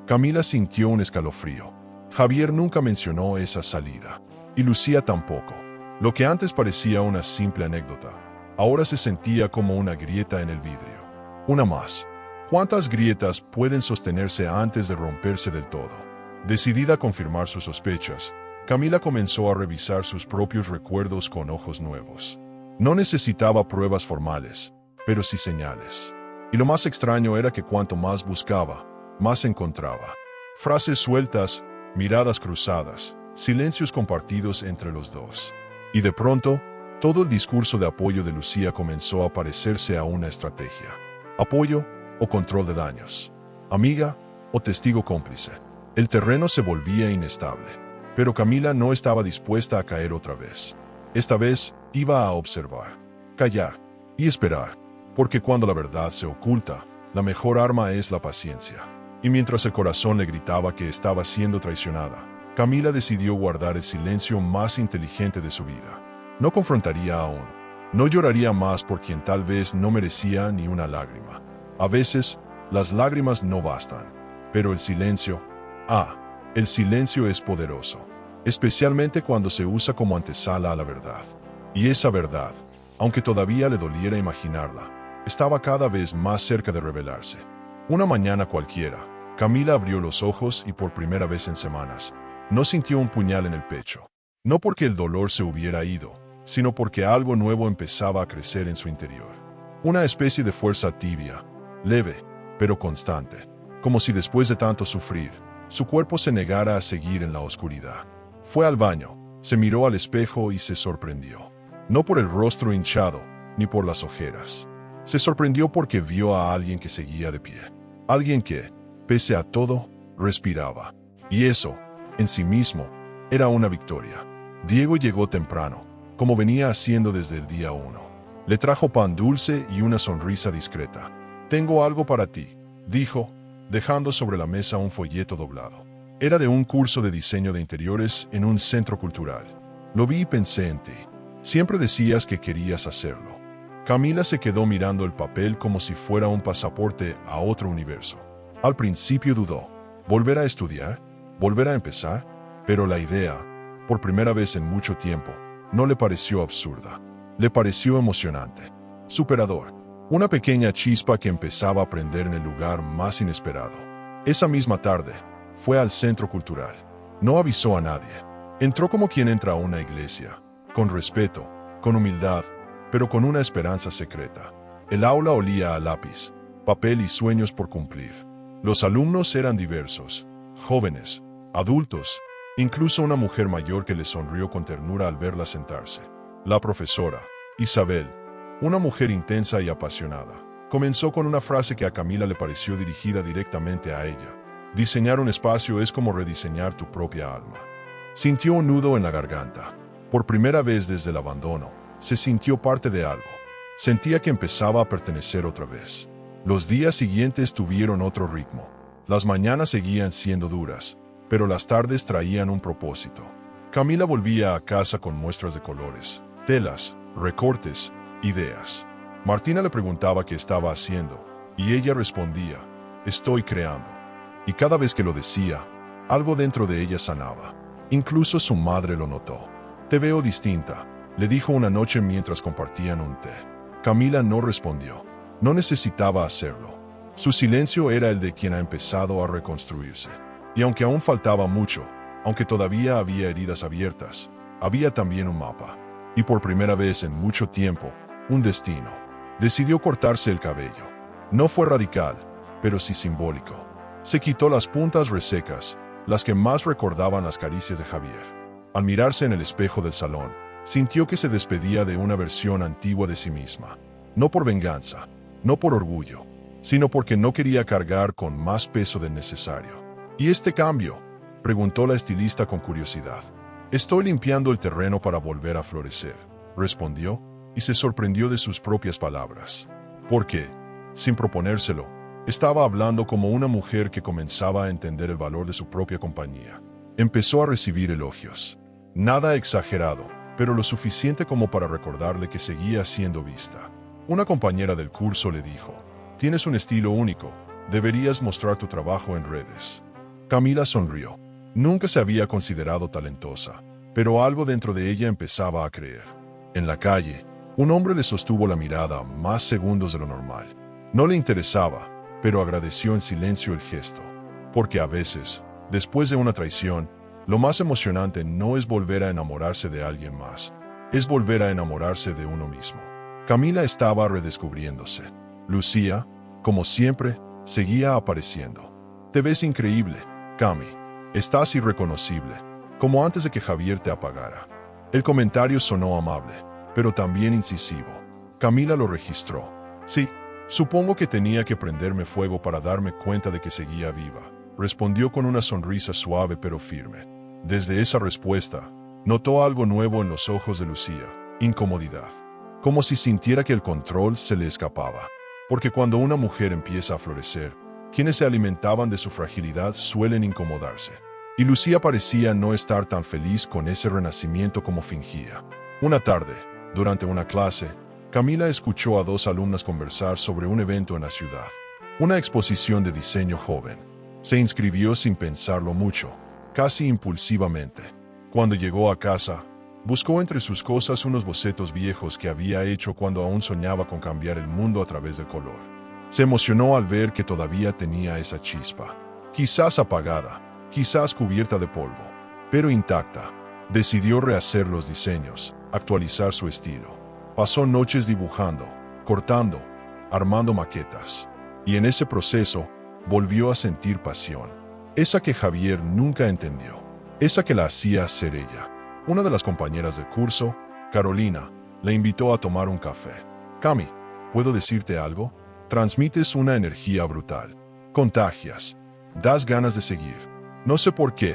Camila sintió un escalofrío. Javier nunca mencionó esa salida. Y Lucía tampoco. Lo que antes parecía una simple anécdota, ahora se sentía como una grieta en el vidrio. Una más. ¿Cuántas grietas pueden sostenerse antes de romperse del todo? Decidida a confirmar sus sospechas, Camila comenzó a revisar sus propios recuerdos con ojos nuevos. No necesitaba pruebas formales, pero sí señales. Y lo más extraño era que cuanto más buscaba, más encontraba. Frases sueltas, miradas cruzadas, silencios compartidos entre los dos. Y de pronto, todo el discurso de apoyo de Lucía comenzó a parecerse a una estrategia. Apoyo o control de daños. Amiga o testigo cómplice. El terreno se volvía inestable. Pero Camila no estaba dispuesta a caer otra vez. Esta vez iba a observar, callar y esperar. Porque cuando la verdad se oculta, la mejor arma es la paciencia. Y mientras el corazón le gritaba que estaba siendo traicionada, Camila decidió guardar el silencio más inteligente de su vida. No confrontaría aún. No lloraría más por quien tal vez no merecía ni una lágrima. A veces, las lágrimas no bastan. Pero el silencio, el silencio es poderoso. Especialmente cuando se usa como antesala a la verdad. Y esa verdad, aunque todavía le doliera imaginarla, estaba cada vez más cerca de revelarse. Una mañana cualquiera, Camila abrió los ojos y por primera vez en semanas, no sintió un puñal en el pecho. No porque el dolor se hubiera ido, sino porque algo nuevo empezaba a crecer en su interior. Una especie de fuerza tibia, leve, pero constante. Como si después de tanto sufrir, su cuerpo se negara a seguir en la oscuridad. Fue al baño, se miró al espejo y se sorprendió. No por el rostro hinchado, ni por las ojeras. Se sorprendió porque vio a alguien que seguía de pie. Alguien que, pese a todo, respiraba. Y eso, en sí mismo, era una victoria. Diego llegó temprano, como venía haciendo desde el día 1. Le trajo pan dulce y una sonrisa discreta. «Tengo algo para ti», dijo, dejando sobre la mesa un folleto doblado. Era de un curso de diseño de interiores en un centro cultural. Lo vi y pensé en ti. Siempre decías que querías hacerlo. Camila se quedó mirando el papel como si fuera un pasaporte a otro universo. Al principio dudó. ¿Volver a estudiar? ¿Volver a empezar? Pero la idea, por primera vez en mucho tiempo, no le pareció absurda. Le pareció emocionante. Superador. Una pequeña chispa que empezaba a prender en el lugar más inesperado. Esa misma tarde, fue al centro cultural. No avisó a nadie. Entró como quien entra a una iglesia, con respeto, con humildad, pero con una esperanza secreta. El aula olía a lápiz, papel y sueños por cumplir. Los alumnos eran diversos, jóvenes, adultos, incluso una mujer mayor que le sonrió con ternura al verla sentarse. La profesora, Isabel, una mujer intensa y apasionada, comenzó con una frase que a Camila le pareció dirigida directamente a ella. Diseñar un espacio es como rediseñar tu propia alma. Sintió un nudo en la garganta. Por primera vez desde el abandono, se sintió parte de algo. Sentía que empezaba a pertenecer otra vez. Los días siguientes tuvieron otro ritmo. Las mañanas seguían siendo duras, pero las tardes traían un propósito. Camila volvía a casa con muestras de colores, telas, recortes, ideas. Martina le preguntaba qué estaba haciendo, y ella respondía, «Estoy creando». Y cada vez que lo decía, algo dentro de ella sanaba. Incluso su madre lo notó. «Te veo distinta», le dijo una noche mientras compartían un té. Camila no respondió. No necesitaba hacerlo. Su silencio era el de quien ha empezado a reconstruirse. Y aunque aún faltaba mucho, aunque todavía había heridas abiertas, había también un mapa. Y por primera vez en mucho tiempo, un destino. Decidió cortarse el cabello. No fue radical, pero sí simbólico. Se quitó las puntas resecas, las que más recordaban las caricias de Javier. Al mirarse en el espejo del salón, sintió que se despedía de una versión antigua de sí misma. No por venganza, no por orgullo, sino porque no quería cargar con más peso del necesario. ¿Y este cambio?, preguntó la estilista con curiosidad. «Estoy limpiando el terreno para volver a florecer», respondió, y se sorprendió de sus propias palabras. Porque, sin proponérselo, estaba hablando como una mujer que comenzaba a entender el valor de su propia compañía. Empezó a recibir elogios. Nada exagerado, pero lo suficiente como para recordarle que seguía siendo vista. Una compañera del curso le dijo, Tienes un estilo único. Deberías mostrar tu trabajo en redes. Camila sonrió. Nunca se había considerado talentosa, pero algo dentro de ella empezaba a creer. En la calle, un hombre le sostuvo la mirada más segundos de lo normal. No le interesaba, pero agradeció en silencio el gesto. Porque a veces, después de una traición, lo más emocionante no es volver a enamorarse de alguien más, es volver a enamorarse de uno mismo. Camila estaba redescubriéndose. Lucía, como siempre, seguía apareciendo. Te ves increíble, Cami. Estás irreconocible, como antes de que Javier te apagara. El comentario sonó amable, pero también incisivo. Camila lo registró. Sí, supongo que tenía que prenderme fuego para darme cuenta de que seguía viva. Respondió con una sonrisa suave pero firme. Desde esa respuesta, notó algo nuevo en los ojos de Lucía, incomodidad. Como si sintiera que el control se le escapaba. Porque cuando una mujer empieza a florecer, quienes se alimentaban de su fragilidad suelen incomodarse. Y Lucía parecía no estar tan feliz con ese renacimiento como fingía. Una tarde, durante una clase, Camila escuchó a dos alumnas conversar sobre un evento en la ciudad. Una exposición de diseño joven. Se inscribió sin pensarlo mucho, casi impulsivamente. Cuando llegó a casa, buscó entre sus cosas unos bocetos viejos que había hecho cuando aún soñaba con cambiar el mundo a través del color. Se emocionó al ver que todavía tenía esa chispa, quizás apagada, quizás cubierta de polvo, pero intacta. Decidió rehacer los diseños, actualizar su estilo. Pasó noches dibujando, cortando, armando maquetas. Y en ese proceso, volvió a sentir pasión. Esa que Javier nunca entendió. Esa que la hacía ser ella. Una de las compañeras del curso, Carolina, le invitó a tomar un café. Cami, ¿puedo decirte algo? Transmites una energía brutal. Contagias. Das ganas de seguir. No sé por qué,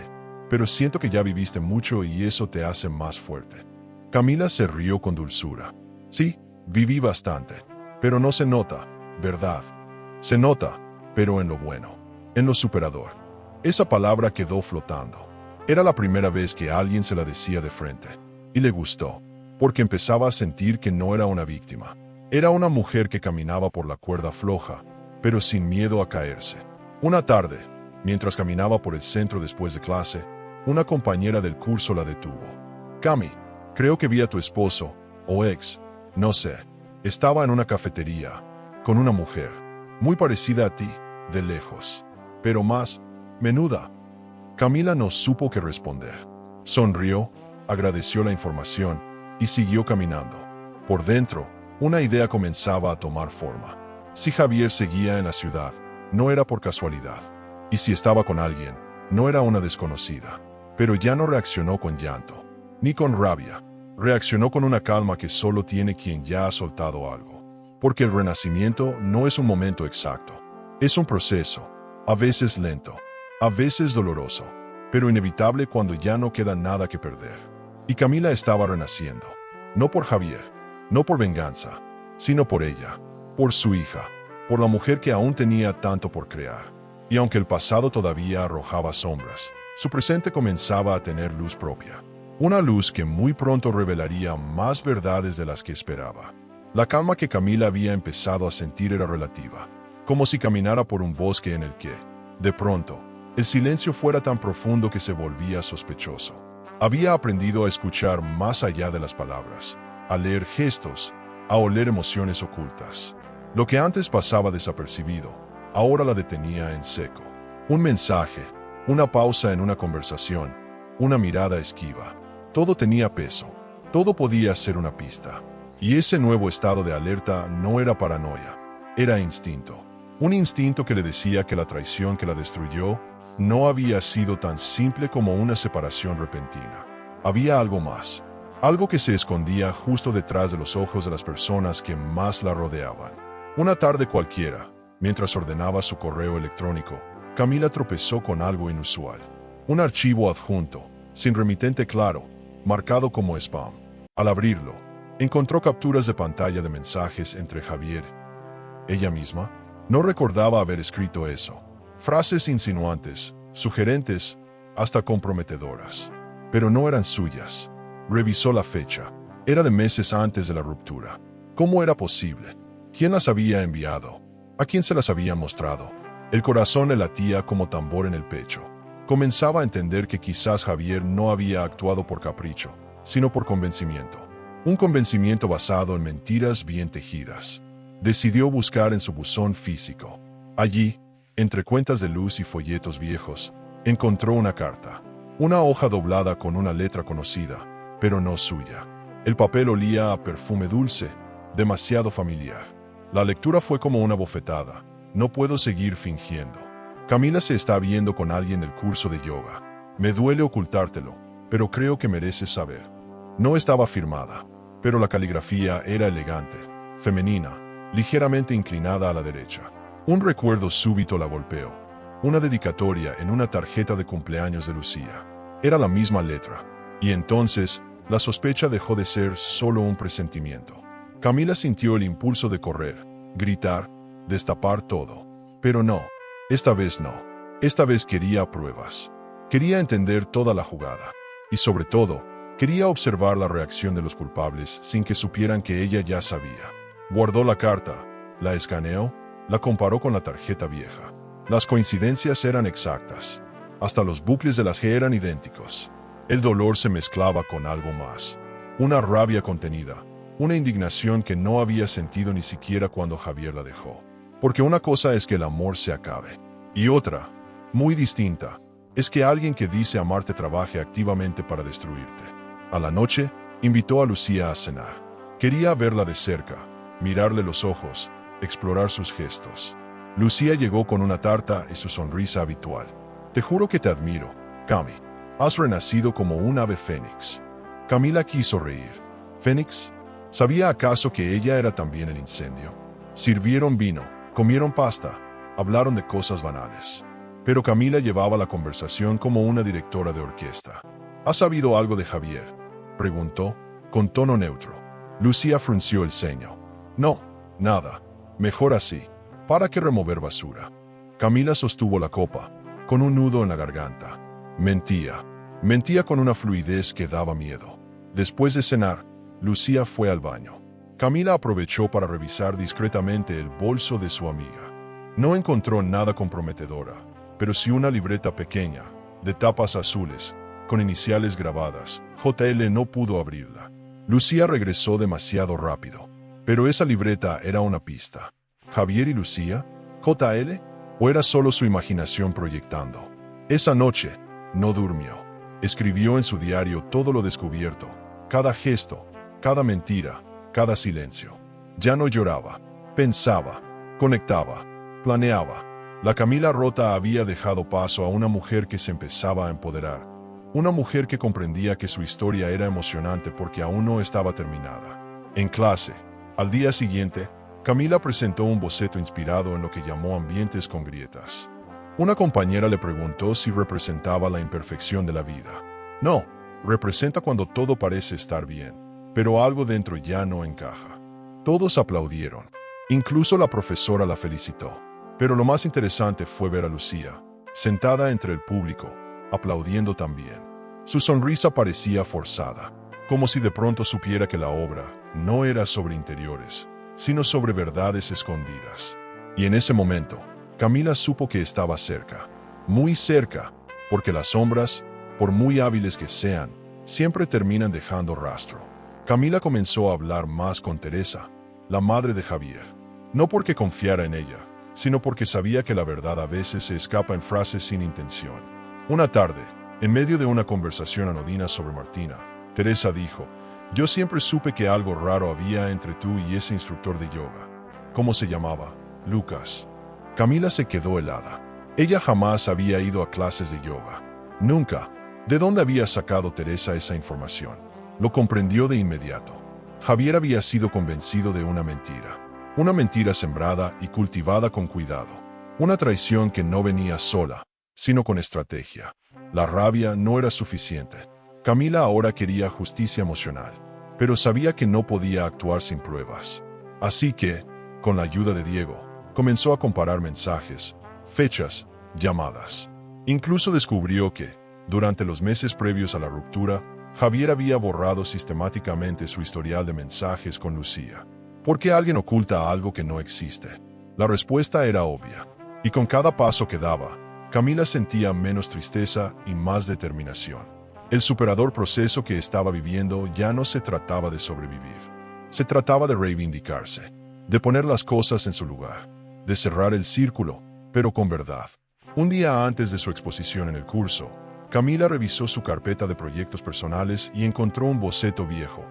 pero siento que ya viviste mucho y eso te hace más fuerte. Camila se rió con dulzura. Sí, viví bastante, pero no se nota, ¿verdad? Se nota, pero en lo bueno, en lo superador. Esa palabra quedó flotando. Era la primera vez que alguien se la decía de frente. Y le gustó, porque empezaba a sentir que no era una víctima. Era una mujer que caminaba por la cuerda floja, pero sin miedo a caerse. Una tarde, mientras caminaba por el centro después de clase, una compañera del curso la detuvo. Cami, creo que vi a tu esposo, o ex, no sé. Estaba en una cafetería, con una mujer, muy parecida a ti, de lejos, pero más menuda. Camila no supo qué responder. Sonrió, agradeció la información y siguió caminando. Por dentro, una idea comenzaba a tomar forma. Si Javier seguía en la ciudad, no era por casualidad. Y si estaba con alguien, no era una desconocida. Pero ya no reaccionó con llanto, ni con rabia. Reaccionó con una calma que solo tiene quien ya ha soltado algo. Porque el renacimiento no es un momento exacto. Es un proceso, a veces lento, a veces doloroso, pero inevitable cuando ya no queda nada que perder. Y Camila estaba renaciendo. No por Javier, no por venganza, sino por ella, por su hija, por la mujer que aún tenía tanto por crear. Y aunque el pasado todavía arrojaba sombras, su presente comenzaba a tener luz propia. Una luz que muy pronto revelaría más verdades de las que esperaba. La calma que Camila había empezado a sentir era relativa, como si caminara por un bosque en el que, de pronto, el silencio fuera tan profundo que se volvía sospechoso. Había aprendido a escuchar más allá de las palabras, a leer gestos, a oler emociones ocultas. Lo que antes pasaba desapercibido, ahora la detenía en seco. Un mensaje, una pausa en una conversación, una mirada esquiva. Todo tenía peso, todo podía ser una pista. Y ese nuevo estado de alerta no era paranoia, era instinto. Un instinto que le decía que la traición que la destruyó no había sido tan simple como una separación repentina. Había algo más, algo que se escondía justo detrás de los ojos de las personas que más la rodeaban. Una tarde cualquiera, mientras ordenaba su correo electrónico, Camila tropezó con algo inusual. Un archivo adjunto, sin remitente claro, marcado como spam. Al abrirlo, encontró capturas de pantalla de mensajes entre Javier. Ella misma no recordaba haber escrito eso. Frases insinuantes, sugerentes, hasta comprometedoras. Pero no eran suyas. Revisó la fecha. Era de meses antes de la ruptura. ¿Cómo era posible? ¿Quién las había enviado? ¿A quién se las habían mostrado? El corazón le latía como tambor en el pecho. Comenzaba a entender que quizás Javier no había actuado por capricho, sino por convencimiento. Un convencimiento basado en mentiras bien tejidas. Decidió buscar en su buzón físico. Allí, entre cuentas de luz y folletos viejos, encontró una carta. Una hoja doblada con una letra conocida, pero no suya. El papel olía a perfume dulce, demasiado familiar. La lectura fue como una bofetada. No puedo seguir fingiendo. Camila se está viendo con alguien del curso de yoga. Me duele ocultártelo, pero creo que mereces saber. No estaba firmada, pero la caligrafía era elegante, femenina, ligeramente inclinada a la derecha. Un recuerdo súbito la golpeó. Una dedicatoria en una tarjeta de cumpleaños de Lucía. Era la misma letra. Y entonces, la sospecha dejó de ser solo un presentimiento. Camila sintió el impulso de correr, gritar, destapar todo. Pero no, esta vez no. Esta vez quería pruebas. Quería entender toda la jugada. Y sobre todo, quería observar la reacción de los culpables sin que supieran que ella ya sabía. Guardó la carta, la escaneó, la comparó con la tarjeta vieja. Las coincidencias eran exactas. Hasta los bucles de las G eran idénticos. El dolor se mezclaba con algo más. Una rabia contenida. Una indignación que no había sentido ni siquiera cuando Javier la dejó. Porque una cosa es que el amor se acabe. Y otra, muy distinta, es que alguien que dice amarte trabaje activamente para destruirte. A la noche, invitó a Lucía a cenar. Quería verla de cerca, mirarle los ojos, explorar sus gestos. Lucía llegó con una tarta y su sonrisa habitual. Te juro que te admiro, Cami. Has renacido como un ave fénix. Camila quiso reír. ¿Fénix? ¿Sabía acaso que ella era también el incendio? Sirvieron vino, comieron pasta, hablaron de cosas banales. Pero Camila llevaba la conversación como una directora de orquesta. ¿Has sabido algo de Javier?, preguntó, con tono neutro. Lucía frunció el ceño. No, nada. Mejor así. ¿Para qué remover basura? Camila sostuvo la copa, con un nudo en la garganta. Mentía. Mentía con una fluidez que daba miedo. Después de cenar, Lucía fue al baño. Camila aprovechó para revisar discretamente el bolso de su amiga. No encontró nada comprometedora, pero sí una libreta pequeña, de tapas azules, con iniciales grabadas. JL no pudo abrirla. Lucía regresó demasiado rápido. Pero esa libreta era una pista. ¿Javier y Lucía? ¿JL? ¿O era solo su imaginación proyectando? Esa noche, no durmió. Escribió en su diario todo lo descubierto, cada gesto, cada mentira, cada silencio. Ya no lloraba, pensaba, conectaba, planeaba. La Camila rota había dejado paso a una mujer que se empezaba a empoderar. Una mujer que comprendía que su historia era emocionante porque aún no estaba terminada. En clase, al día siguiente, Camila presentó un boceto inspirado en lo que llamó ambientes con grietas. Una compañera le preguntó si representaba la imperfección de la vida. No, representa cuando todo parece estar bien, pero algo dentro ya no encaja. Todos aplaudieron. Incluso la profesora la felicitó. Pero lo más interesante fue ver a Lucía, sentada entre el público, aplaudiendo también. Su sonrisa parecía forzada, como si de pronto supiera que la obra no era sobre interiores, sino sobre verdades escondidas. Y en ese momento, Camila supo que estaba cerca, muy cerca, porque las sombras, por muy hábiles que sean, siempre terminan dejando rastro. Camila comenzó a hablar más con Teresa, la madre de Javier. No porque confiara en ella, sino porque sabía que la verdad a veces se escapa en frases sin intención. Una tarde, en medio de una conversación anodina sobre Martina, Teresa dijo: «Yo siempre supe que algo raro había entre tú y ese instructor de yoga. ¿Cómo se llamaba? Lucas». Camila se quedó helada. Ella jamás había ido a clases de yoga. Nunca. ¿De dónde había sacado Teresa esa información? Lo comprendió de inmediato. Javier había sido convencido de una mentira sembrada y cultivada con cuidado. Una traición que no venía sola, sino con estrategia. La rabia no era suficiente. Camila ahora quería justicia emocional, pero sabía que no podía actuar sin pruebas. Así que, con la ayuda de Diego, comenzó a comparar mensajes, fechas, llamadas. Incluso descubrió que, durante los meses previos a la ruptura, Javier había borrado sistemáticamente su historial de mensajes con Lucía. ¿Por qué alguien oculta algo que no existe? La respuesta era obvia, y con cada paso que daba, Camila sentía menos tristeza y más determinación. El superador proceso que estaba viviendo ya no se trataba de sobrevivir. Se trataba de reivindicarse, de poner las cosas en su lugar, de cerrar el círculo, pero con verdad. Un día antes de su exposición en el curso, Camila revisó su carpeta de proyectos personales y encontró un boceto viejo,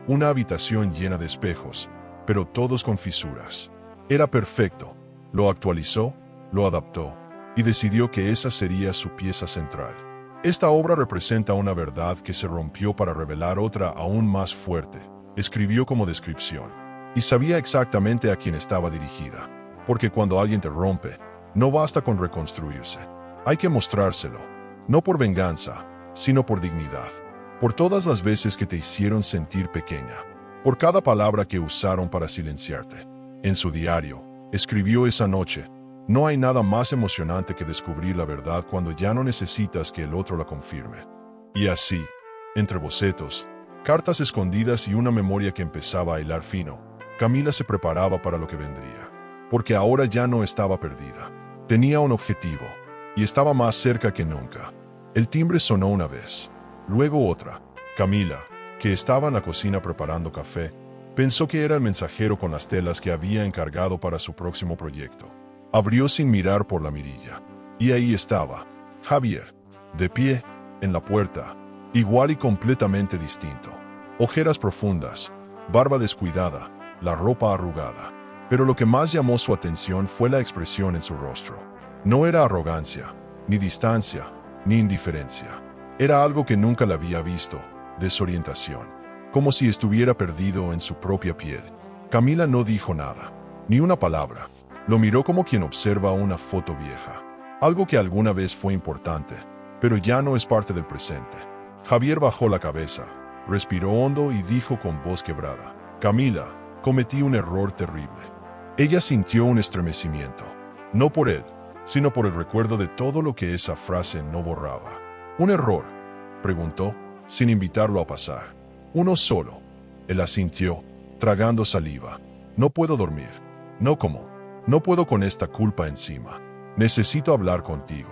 una habitación llena de espejos, pero todos con fisuras. Era perfecto. Lo actualizó, lo adaptó, y decidió que esa sería su pieza central. Esta obra representa una verdad que se rompió para revelar otra aún más fuerte, escribió como descripción, y sabía exactamente a quién estaba dirigida, porque cuando alguien te rompe, no basta con reconstruirse, hay que mostrárselo, no por venganza, sino por dignidad, por todas las veces que te hicieron sentir pequeña, por cada palabra que usaron para silenciarte. En su diario, escribió esa noche: no hay nada más emocionante que descubrir la verdad cuando ya no necesitas que el otro la confirme. Y así, entre bocetos, cartas escondidas y una memoria que empezaba a hilar fino, Camila se preparaba para lo que vendría. Porque ahora ya no estaba perdida. Tenía un objetivo, y estaba más cerca que nunca. El timbre sonó una vez, luego otra. Camila, que estaba en la cocina preparando café, pensó que era el mensajero con las telas que había encargado para su próximo proyecto. Abrió sin mirar por la mirilla, y ahí estaba, Javier, de pie, en la puerta, igual y completamente distinto. Ojeras profundas, barba descuidada, la ropa arrugada. Pero lo que más llamó su atención fue la expresión en su rostro. No era arrogancia, ni distancia, ni indiferencia. Era algo que nunca la había visto: desorientación, como si estuviera perdido en su propia piel. Camila no dijo nada, ni una palabra. Lo miró como quien observa una foto vieja, algo que alguna vez fue importante, pero ya no es parte del presente. Javier bajó la cabeza, respiró hondo y dijo con voz quebrada: Camila, cometí un error terrible. Ella sintió un estremecimiento, no por él, sino por el recuerdo de todo lo que esa frase no borraba. ¿Un error?, preguntó, sin invitarlo a pasar. Uno solo. Él asintió, tragando saliva. No puedo dormir. No como. No puedo con esta culpa encima. Necesito hablar contigo.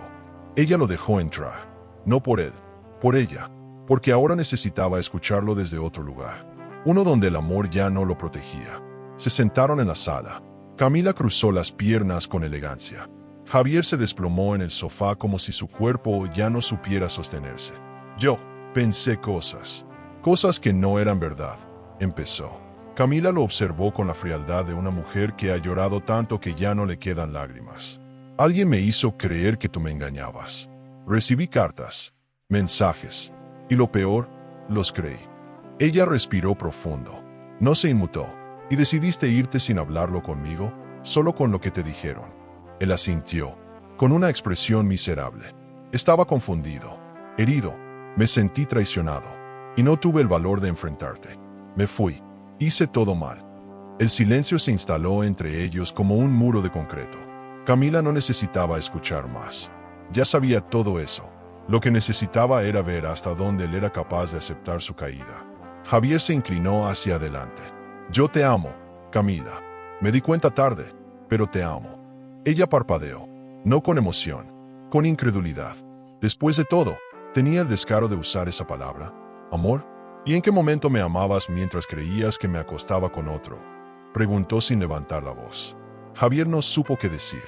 Ella lo dejó entrar. No por él, por ella, porque ahora necesitaba escucharlo desde otro lugar. Uno donde el amor ya no lo protegía. Se sentaron en la sala. Camila cruzó las piernas con elegancia. Javier se desplomó en el sofá como si su cuerpo ya no supiera sostenerse. Yo pensé cosas que no eran verdad, empezó. Camila lo observó con la frialdad de una mujer que ha llorado tanto que ya no le quedan lágrimas. Alguien me hizo creer que tú me engañabas. Recibí cartas, mensajes, y lo peor, los creí. Ella respiró profundo. No se inmutó. ¿Y decidiste irte sin hablarlo conmigo, solo con lo que te dijeron? Él asintió, con una expresión miserable. Estaba confundido, herido, me sentí traicionado, y no tuve el valor de enfrentarte. Me fui, hice todo mal. El silencio se instaló entre ellos como un muro de concreto. Camila no necesitaba escuchar más. Ya sabía todo eso. Lo que necesitaba era ver hasta dónde él era capaz de aceptar su caída. Javier se inclinó hacia adelante. Yo te amo, Camila. Me di cuenta tarde, pero te amo. Ella parpadeó, no con emoción, con incredulidad. Después de todo, tenía el descaro de usar esa palabra. ¿Amor? ¿Y en qué momento me amabas mientras creías que me acostaba con otro?, preguntó sin levantar la voz. Javier no supo qué decir,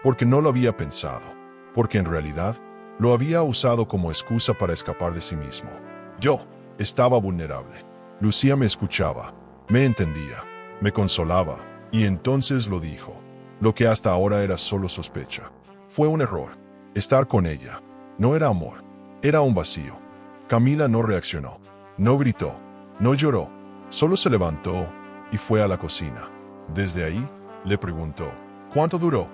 porque no lo había pensado, porque en realidad lo había usado como excusa para escapar de sí mismo. Yo estaba vulnerable. Lucía me escuchaba, me entendía, me consolaba, y entonces lo dijo. Lo que hasta ahora era solo sospecha. Fue un error. Estar con ella no era amor, era un vacío. Camila no reaccionó, no gritó, no lloró, solo se levantó y fue a la cocina. Desde ahí, le preguntó: ¿cuánto duró?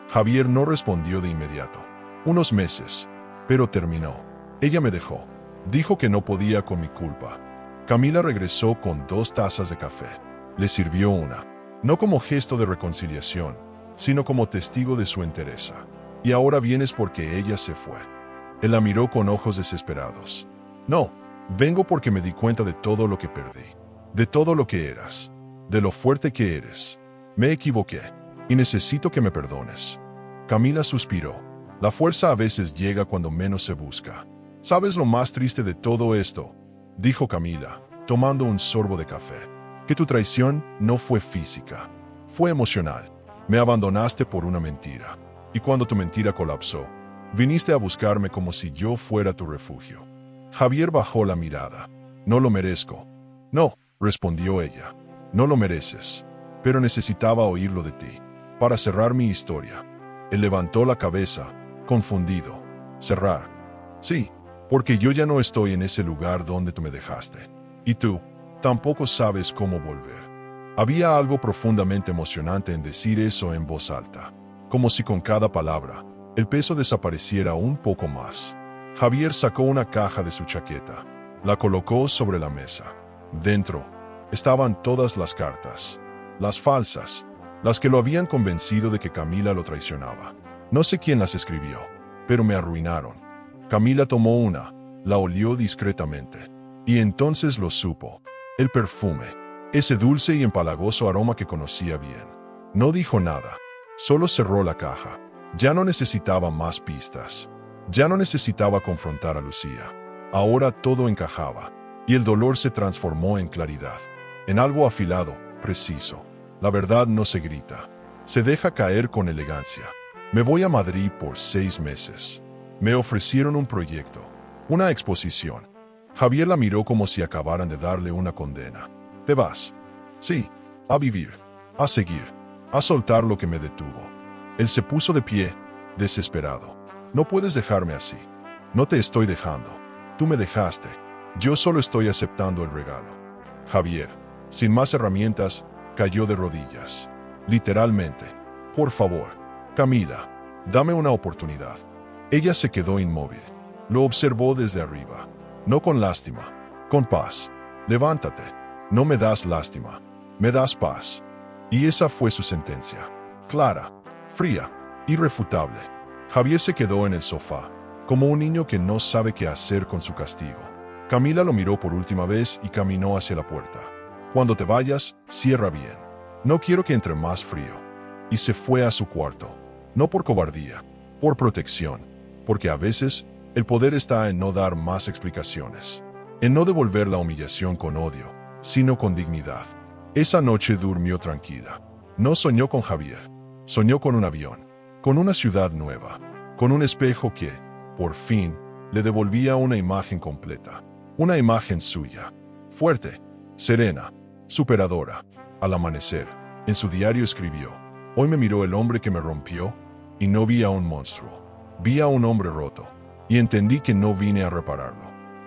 Javier no respondió de inmediato. Unos meses, pero terminó. Ella me dejó. Dijo que no podía con mi culpa. Camila regresó con 2 tazas de café. Le sirvió una, no como gesto de reconciliación, sino como testigo de su entereza. Y ahora vienes porque ella se fue. Él la miró con ojos desesperados. No, vengo porque me di cuenta de todo lo que perdí, de todo lo que eras, de lo fuerte que eres. Me equivoqué. y necesito que me perdones. Camila suspiró. La fuerza a veces llega cuando menos se busca. ¿Sabes lo más triste de todo esto?, dijo Camila, tomando un sorbo de café. Que tu traición no fue física, fue emocional. Me abandonaste por una mentira. Y cuando tu mentira colapsó, viniste a buscarme como si yo fuera tu refugio. Javier bajó la mirada. No lo merezco. No, respondió ella. No lo mereces. Pero necesitaba oírlo de ti, para cerrar mi historia. Él levantó la cabeza, confundido. ¿Cerrar? Sí, porque yo ya no estoy en ese lugar donde tú me dejaste. Y tú, tampoco sabes cómo volver. Había algo profundamente emocionante en decir eso en voz alta, como si con cada palabra, el peso desapareciera un poco más. Javier sacó una caja de su chaqueta, la colocó sobre la mesa. Dentro estaban todas las cartas, las falsas, las que lo habían convencido de que Camila lo traicionaba. No sé quién las escribió, pero me arruinaron. Camila tomó una, la olió discretamente, y entonces lo supo. El perfume, ese dulce y empalagoso aroma que conocía bien. No dijo nada, solo cerró la caja. Ya no necesitaba más pistas. Ya no necesitaba confrontar a Lucía. Ahora todo encajaba, y el dolor se transformó en claridad, en algo afilado, preciso. La verdad no se grita, se deja caer con elegancia. Me voy a Madrid por 6 meses. Me ofrecieron un proyecto, una exposición. Javier la miró como si acabaran de darle una condena. ¿Te vas? Sí, a vivir, a seguir, a soltar lo que me detuvo. Él se puso de pie, desesperado. No puedes dejarme así. No te estoy dejando. Tú me dejaste. Yo solo estoy aceptando el regalo. Javier, sin más herramientas, cayó de rodillas. Literalmente. Por favor, Camila, dame una oportunidad. Ella se quedó inmóvil. Lo observó desde arriba. No con lástima, con paz. Levántate. No me das lástima. Me das paz. Y esa fue su sentencia. Clara, fría, irrefutable. Javier se quedó en el sofá, como un niño que no sabe qué hacer con su castigo. Camila lo miró por última vez y caminó hacia la puerta. Cuando te vayas, cierra bien. No quiero que entre más frío. Y se fue a su cuarto. No por cobardía, por protección. Porque a veces, el poder está en no dar más explicaciones. En no devolver la humillación con odio, sino con dignidad. Esa noche durmió tranquila. No soñó con Javier. Soñó con un avión, con una ciudad nueva, con un espejo que, por fin, le devolvía una imagen completa. Una imagen suya. Fuerte, serena, superadora. Al amanecer, en su diario escribió: hoy me miró el hombre que me rompió, y no vi a un monstruo. Vi a un hombre roto, y entendí que no vine a repararlo.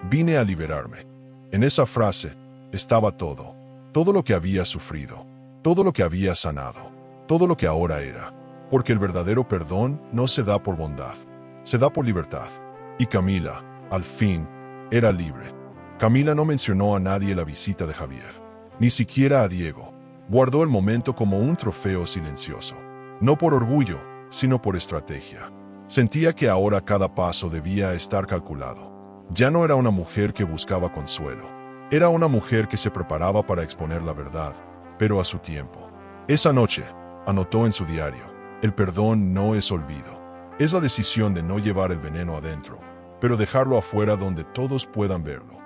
Vine a liberarme. En esa frase estaba todo. Todo lo que había sufrido. Todo lo que había sanado. Todo lo que ahora era. Porque el verdadero perdón no se da por bondad. Se da por libertad. Y Camila, al fin, era libre. Camila no mencionó a nadie la visita de Javier. Ni siquiera a Diego. Guardó el momento como un trofeo silencioso. No por orgullo, sino por estrategia. Sentía que ahora cada paso debía estar calculado. Ya no era una mujer que buscaba consuelo. Era una mujer que se preparaba para exponer la verdad, pero a su tiempo. Esa noche, anotó en su diario: el perdón no es olvido. Es la decisión de no llevar el veneno adentro, pero dejarlo afuera donde todos puedan verlo.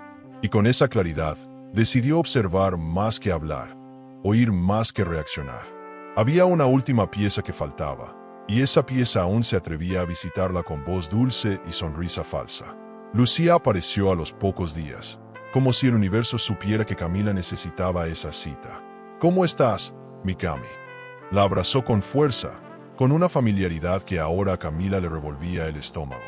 Y con esa claridad, decidió observar más que hablar, oír más que reaccionar. Había una última pieza que faltaba, y esa pieza aún se atrevía a visitarla con voz dulce y sonrisa falsa. Lucía apareció a los pocos días, como si el universo supiera que Camila necesitaba esa cita. ¿Cómo estás, mi Cami? La abrazó con fuerza, con una familiaridad que ahora a Camila le revolvía el estómago.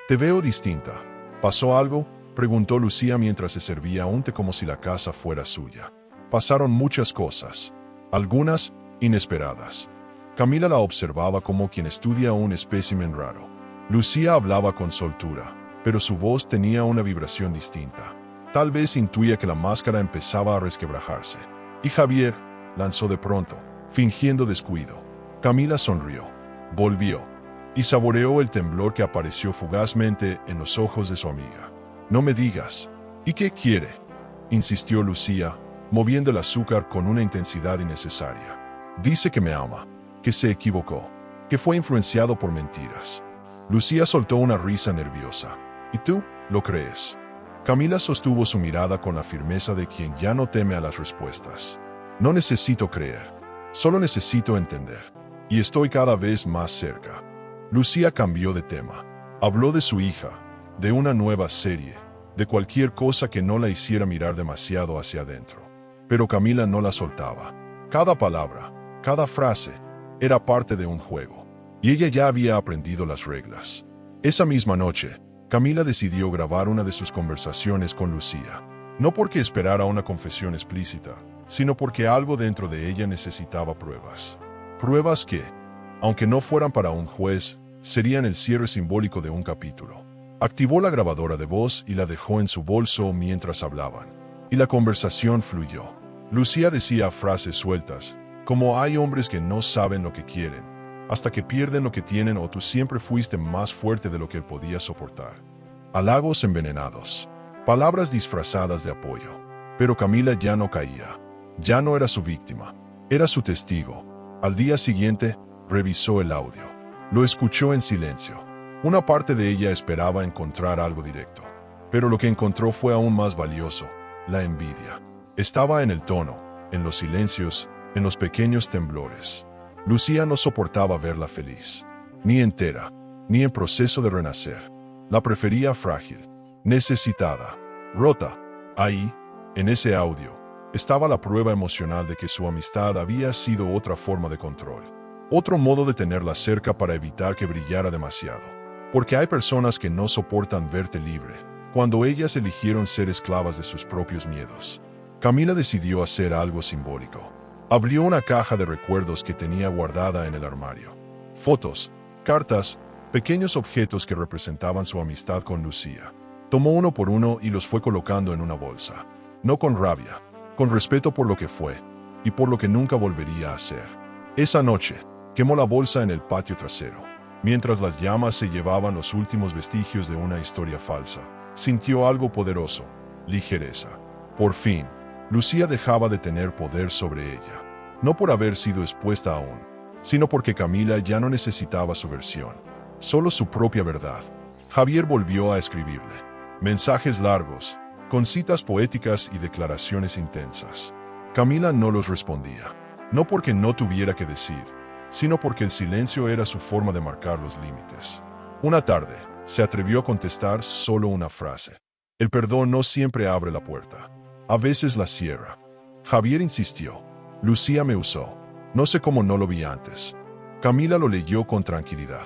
Te veo distinta. ¿Pasó algo?, preguntó Lucía mientras se servía un té como si la casa fuera suya. Pasaron muchas cosas, algunas inesperadas. Camila la observaba como quien estudia un espécimen raro. Lucía hablaba con soltura, pero su voz tenía una vibración distinta. Tal vez intuía que la máscara empezaba a resquebrajarse. Y Javier, lanzó de pronto, fingiendo descuido. Camila sonrió, volvió, y saboreó el temblor que apareció fugazmente en los ojos de su amiga. No me digas. ¿Y qué quiere?, insistió Lucía, moviendo el azúcar con una intensidad innecesaria. Dice que me ama. que se equivocó, que fue influenciado por mentiras. Lucía soltó una risa nerviosa. ¿Y tú, lo crees? Camila sostuvo su mirada con la firmeza de quien ya no teme a las respuestas. No necesito creer, solo necesito entender. Y estoy cada vez más cerca. Lucía cambió de tema. Habló de su hija, de una nueva serie, de cualquier cosa que no la hiciera mirar demasiado hacia adentro. Pero Camila no la soltaba. Cada palabra, cada frase, era parte de un juego. Y ella ya había aprendido las reglas. Esa misma noche, Camila decidió grabar una de sus conversaciones con Lucía. No porque esperara una confesión explícita, sino porque algo dentro de ella necesitaba pruebas. Pruebas que, aunque no fueran para un juez, serían el cierre simbólico de un capítulo. Activó la grabadora de voz y la dejó en su bolso mientras hablaban. Y la conversación fluyó. Lucía decía frases sueltas, como hay hombres que no saben lo que quieren, hasta que pierden lo que tienen, o tú siempre fuiste más fuerte de lo que él podía soportar. Halagos envenenados. Palabras disfrazadas de apoyo. Pero Camila ya no caía. Ya no era su víctima. Era su testigo. Al día siguiente, revisó el audio. Lo escuchó en silencio. Una parte de ella esperaba encontrar algo directo. Pero lo que encontró fue aún más valioso: la envidia. Estaba en el tono, en los silencios, en los pequeños temblores. Lucía no soportaba verla feliz, ni entera, ni en proceso de renacer. La prefería frágil, necesitada, rota. Ahí, en ese audio, estaba la prueba emocional de que su amistad había sido otra forma de control. Otro modo de tenerla cerca para evitar que brillara demasiado. Porque hay personas que no soportan verte libre, cuando ellas eligieron ser esclavas de sus propios miedos. Camila decidió hacer algo simbólico. Abrió una caja de recuerdos que tenía guardada en el armario. Fotos, cartas, pequeños objetos que representaban su amistad con Lucía. Tomó uno por uno y los fue colocando en una bolsa. No con rabia, con respeto por lo que fue, y por lo que nunca volvería a ser. Esa noche, quemó la bolsa en el patio trasero. Mientras las llamas se llevaban los últimos vestigios de una historia falsa, sintió algo poderoso: ligereza. Por fin, Lucía dejaba de tener poder sobre ella. No por haber sido expuesta aún, sino porque Camila ya no necesitaba su versión, solo su propia verdad. Javier volvió a escribirle. Mensajes largos, con citas poéticas y declaraciones intensas. Camila no los respondía, no porque no tuviera que decir, sino porque el silencio era su forma de marcar los límites. Una tarde, se atrevió a contestar solo una frase. El perdón no siempre abre la puerta. A veces la cierra. Javier insistió. Lucía me usó. No sé cómo no lo vi antes. Camila lo leyó con tranquilidad.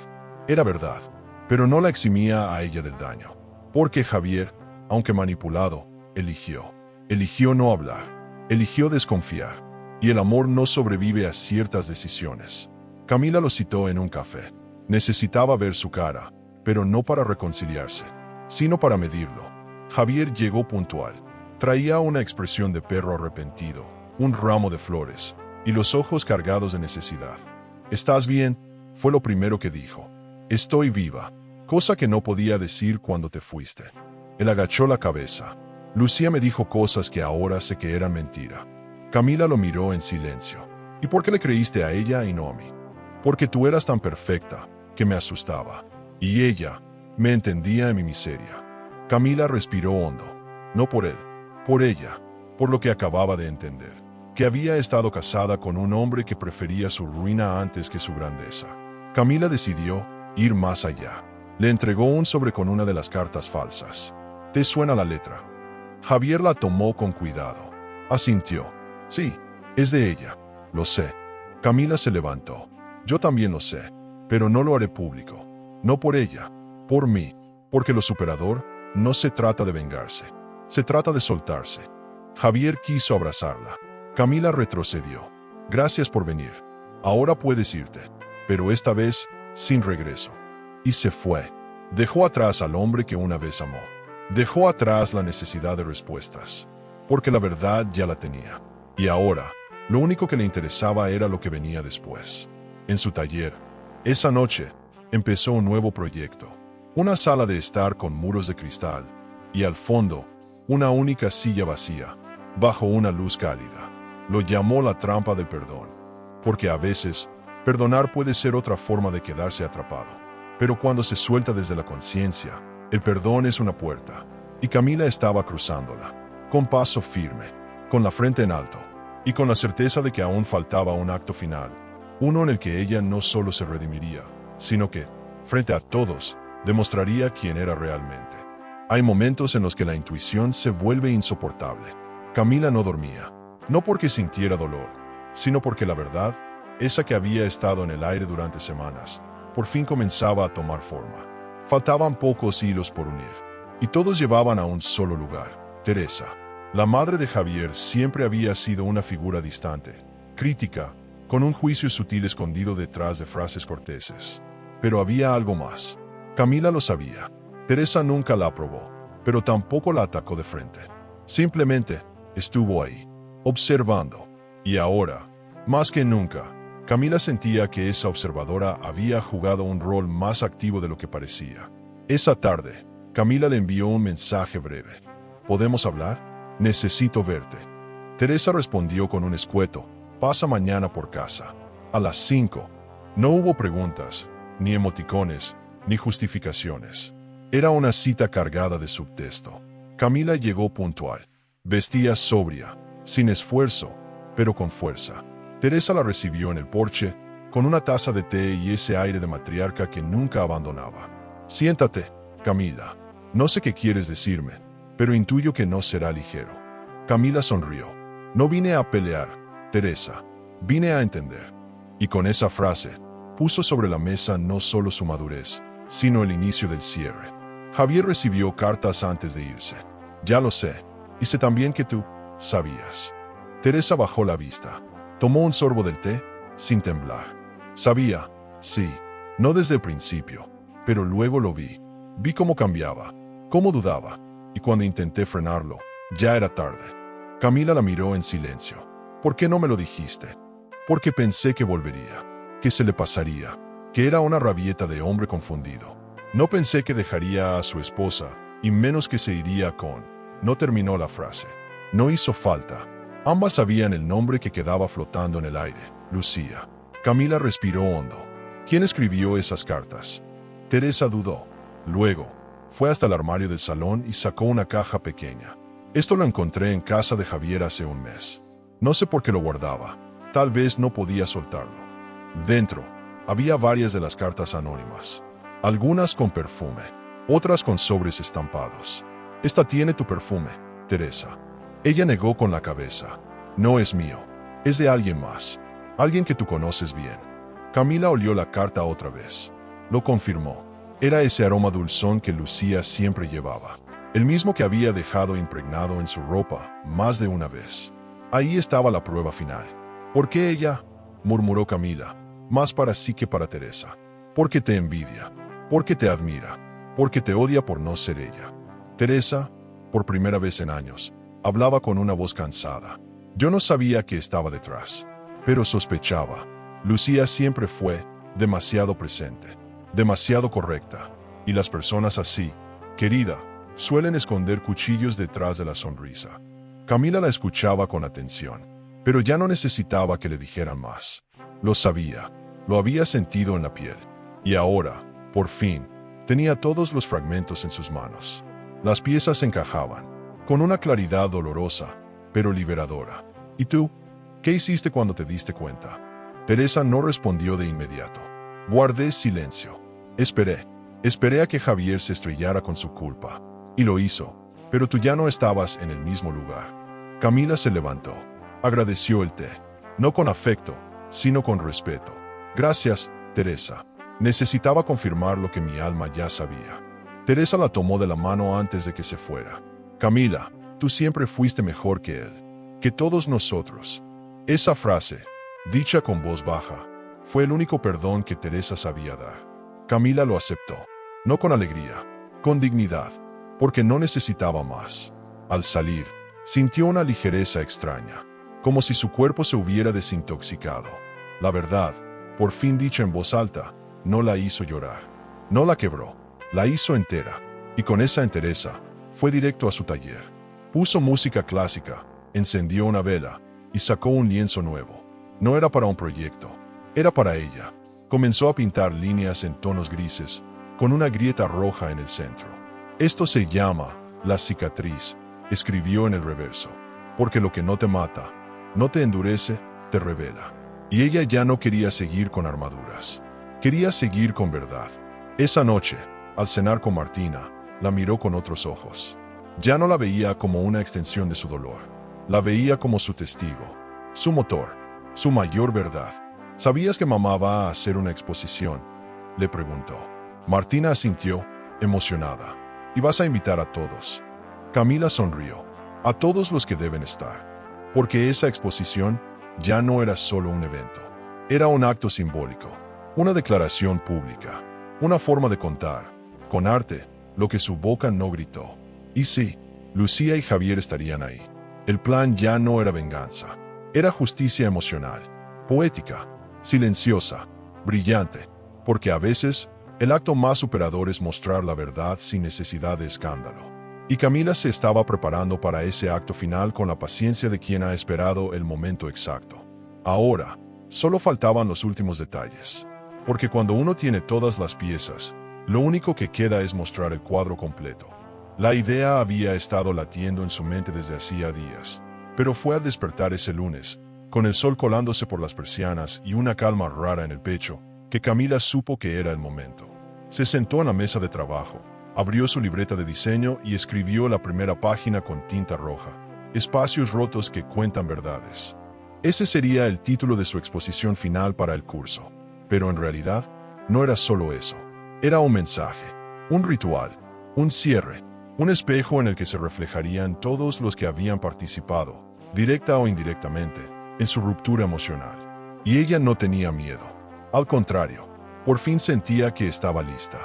Era verdad, pero no la eximía a ella del daño. Porque Javier, aunque manipulado, eligió. Eligió no hablar. Eligió desconfiar. Y el amor no sobrevive a ciertas decisiones. Camila lo citó en un café. Necesitaba ver su cara, pero no para reconciliarse, sino para medirlo. Javier llegó puntual. Traía una expresión de perro arrepentido, un ramo de flores, y los ojos cargados de necesidad. ¿Estás bien?, fue lo primero que dijo. Estoy viva, cosa que no podía decir cuando te fuiste. Él agachó la cabeza. Lucía me dijo cosas que ahora sé que eran mentira. Camila lo miró en silencio. ¿Y por qué le creíste a ella y no a mí? Porque tú eras tan perfecta, que me asustaba. Y ella me entendía en mi miseria. Camila respiró hondo. No por él, por ella, por lo que acababa de entender. Que había estado casada con un hombre que prefería su ruina antes que su grandeza. Camila decidió ir más allá. Le entregó un sobre con una de las cartas falsas. ¿Te suena la letra? Javier la tomó con cuidado. Asintió. Sí, es de ella. Lo sé. Camila se levantó. Yo también lo sé, pero no lo haré público. No por ella, por mí. Porque lo superador no se trata de vengarse. Se trata de soltarse. Javier quiso abrazarla. Camila retrocedió. Gracias por venir. Ahora puedes irte. Pero esta vez, sin regreso. Y se fue. Dejó atrás al hombre que una vez amó. Dejó atrás la necesidad de respuestas. Porque la verdad ya la tenía. Y ahora, lo único que le interesaba era lo que venía después. En su taller, esa noche, empezó un nuevo proyecto. Una sala de estar con muros de cristal. Y al fondo, una única silla vacía, bajo una luz cálida. Lo llamó la trampa del perdón. Porque a veces, Perdonar puede ser otra forma de quedarse atrapado. Pero cuando se suelta desde la conciencia, el perdón es una puerta. Y Camila estaba cruzándola, con paso firme, con la frente en alto, y con la certeza de que aún faltaba un acto final, uno en el que ella no solo se redimiría, sino que, frente a todos, demostraría quién era realmente. Hay momentos en los que la intuición se vuelve insoportable. Camila no dormía, no porque sintiera dolor, sino porque la verdad, esa que había estado en el aire durante semanas, por fin comenzaba a tomar forma. Faltaban pocos hilos por unir, y todos llevaban a un solo lugar: Teresa. La madre de Javier siempre había sido una figura distante, crítica, con un juicio sutil escondido detrás de frases corteses. Pero había algo más. Camila lo sabía. Teresa nunca la aprobó, pero tampoco la atacó de frente. Simplemente estuvo ahí, observando. Y ahora, más que nunca, Camila sentía que esa observadora había jugado un rol más activo de lo que parecía. Esa tarde, Camila le envió un mensaje breve. ¿Podemos hablar? Necesito verte. Teresa respondió con un escueto: pasa mañana por casa, a las 5. No hubo preguntas, ni emoticones, ni justificaciones. Era una cita cargada de subtexto. Camila llegó puntual. Vestía sobria, sin esfuerzo, pero con fuerza. Teresa la recibió en el porche, con una taza de té y ese aire de matriarca que nunca abandonaba. Siéntate, Camila. No sé qué quieres decirme, pero intuyo que no será ligero. Camila sonrió. No vine a pelear, Teresa. Vine a entender. Y con esa frase, puso sobre la mesa no solo su madurez, sino el inicio del cierre. Javier recibió cartas antes de irse. Ya lo sé. Y sé también que tú sabías. Teresa bajó la vista. Tomó un sorbo del té, sin temblar. Sabía, sí, no desde el principio, pero luego lo vi. Vi cómo cambiaba, cómo dudaba, y cuando intenté frenarlo, ya era tarde. Camila la miró en silencio. ¿Por qué no me lo dijiste? Porque pensé que volvería, que se le pasaría, que era una rabieta de hombre confundido. No pensé que dejaría a su esposa, y menos que se iría con... No terminó la frase. No hizo falta. Ambas sabían el nombre que quedaba flotando en el aire: Lucía. Camila respiró hondo. ¿Quién escribió esas cartas? Teresa dudó. Luego, fue hasta el armario del salón y sacó una caja pequeña. Esto lo encontré en casa de Javier hace un mes. No sé por qué lo guardaba. Tal vez no podía soltarlo. Dentro, había varias de las cartas anónimas. Algunas con perfume, otras con sobres estampados. Esta tiene tu perfume, Teresa. Ella negó con la cabeza. No es mío. Es de alguien más. Alguien que tú conoces bien. Camila olió la carta otra vez. Lo confirmó. Era ese aroma dulzón que Lucía siempre llevaba. El mismo que había dejado impregnado en su ropa más de una vez. Ahí estaba la prueba final. ¿Por qué ella? Murmuró Camila. Más para sí que para Teresa. Porque te envidia. Porque te admira. Porque te odia por no ser ella. Teresa, por primera vez en años, hablaba con una voz cansada. Yo no sabía qué estaba detrás, pero sospechaba. Lucía siempre fue demasiado presente, demasiado correcta, y las personas así, querida, suelen esconder cuchillos detrás de la sonrisa. Camila la escuchaba con atención, pero ya no necesitaba que le dijeran más. Lo sabía, lo había sentido en la piel, y ahora, por fin, tenía todos los fragmentos en sus manos. Las piezas encajaban, con una claridad dolorosa, pero liberadora. ¿Y tú? ¿Qué hiciste cuando te diste cuenta? Teresa no respondió de inmediato. Guardé silencio. Esperé a que Javier se estrellara con su culpa. Y lo hizo, pero tú ya no estabas en el mismo lugar. Camila se levantó. Agradeció el té. No con afecto, sino con respeto. Gracias, Teresa. Necesitaba confirmar lo que mi alma ya sabía. Teresa la tomó de la mano antes de que se fuera. Camila, tú siempre fuiste mejor que él, que todos nosotros. Esa frase, dicha con voz baja, fue el único perdón que Teresa sabía dar. Camila lo aceptó, no con alegría, con dignidad, porque no necesitaba más. Al salir, sintió una ligereza extraña, como si su cuerpo se hubiera desintoxicado. La verdad, por fin dicha en voz alta, no la hizo llorar, no la quebró. La hizo entera, y con esa entereza, fue directo a su taller. Puso música clásica, encendió una vela, y sacó un lienzo nuevo. No era para un proyecto, Era para ella. Comenzó a pintar líneas en tonos grises, con una grieta roja en el centro. Esto se llama la cicatriz, escribió en el reverso, porque lo que no te mata, no te endurece, te revela. Y ella ya no quería seguir con armaduras. Quería seguir con verdad. Esa noche, al cenar con Martina, la miró con otros ojos. Ya no la veía como una extensión de su dolor. La veía como su testigo, su motor, su mayor verdad. ¿Sabías que mamá va a hacer una exposición?, le preguntó. Martina asintió, emocionada. ¿Y vas a invitar a todos? Camila sonrió. A todos los que deben estar. Porque esa exposición ya no era solo un evento. Era un acto simbólico, una declaración pública, una forma de contar, con arte, lo que su boca no gritó. Y sí, Lucía y Javier estarían ahí. El plan ya no era venganza. Era justicia emocional, poética, silenciosa, brillante, porque a veces el acto más superador es mostrar la verdad sin necesidad de escándalo. Y Camila se estaba preparando para ese acto final con la paciencia de quien ha esperado el momento exacto. Ahora, solo faltaban los últimos detalles. Porque cuando uno tiene todas las piezas, lo único que queda es mostrar el cuadro completo. La idea había estado latiendo en su mente desde hacía días, pero fue al despertar ese lunes, con el sol colándose por las persianas y una calma rara en el pecho, que Camila supo que era el momento. Se sentó en la mesa de trabajo, abrió su libreta de diseño y escribió la primera página con tinta roja: Espacios rotos que cuentan verdades. Ese sería el título de su exposición final para el curso. Pero en realidad, no era solo eso. Era un mensaje, un ritual, un cierre, un espejo en el que se reflejarían todos los que habían participado, directa o indirectamente, en su ruptura emocional. Y ella no tenía miedo. Al contrario, por fin sentía que estaba lista.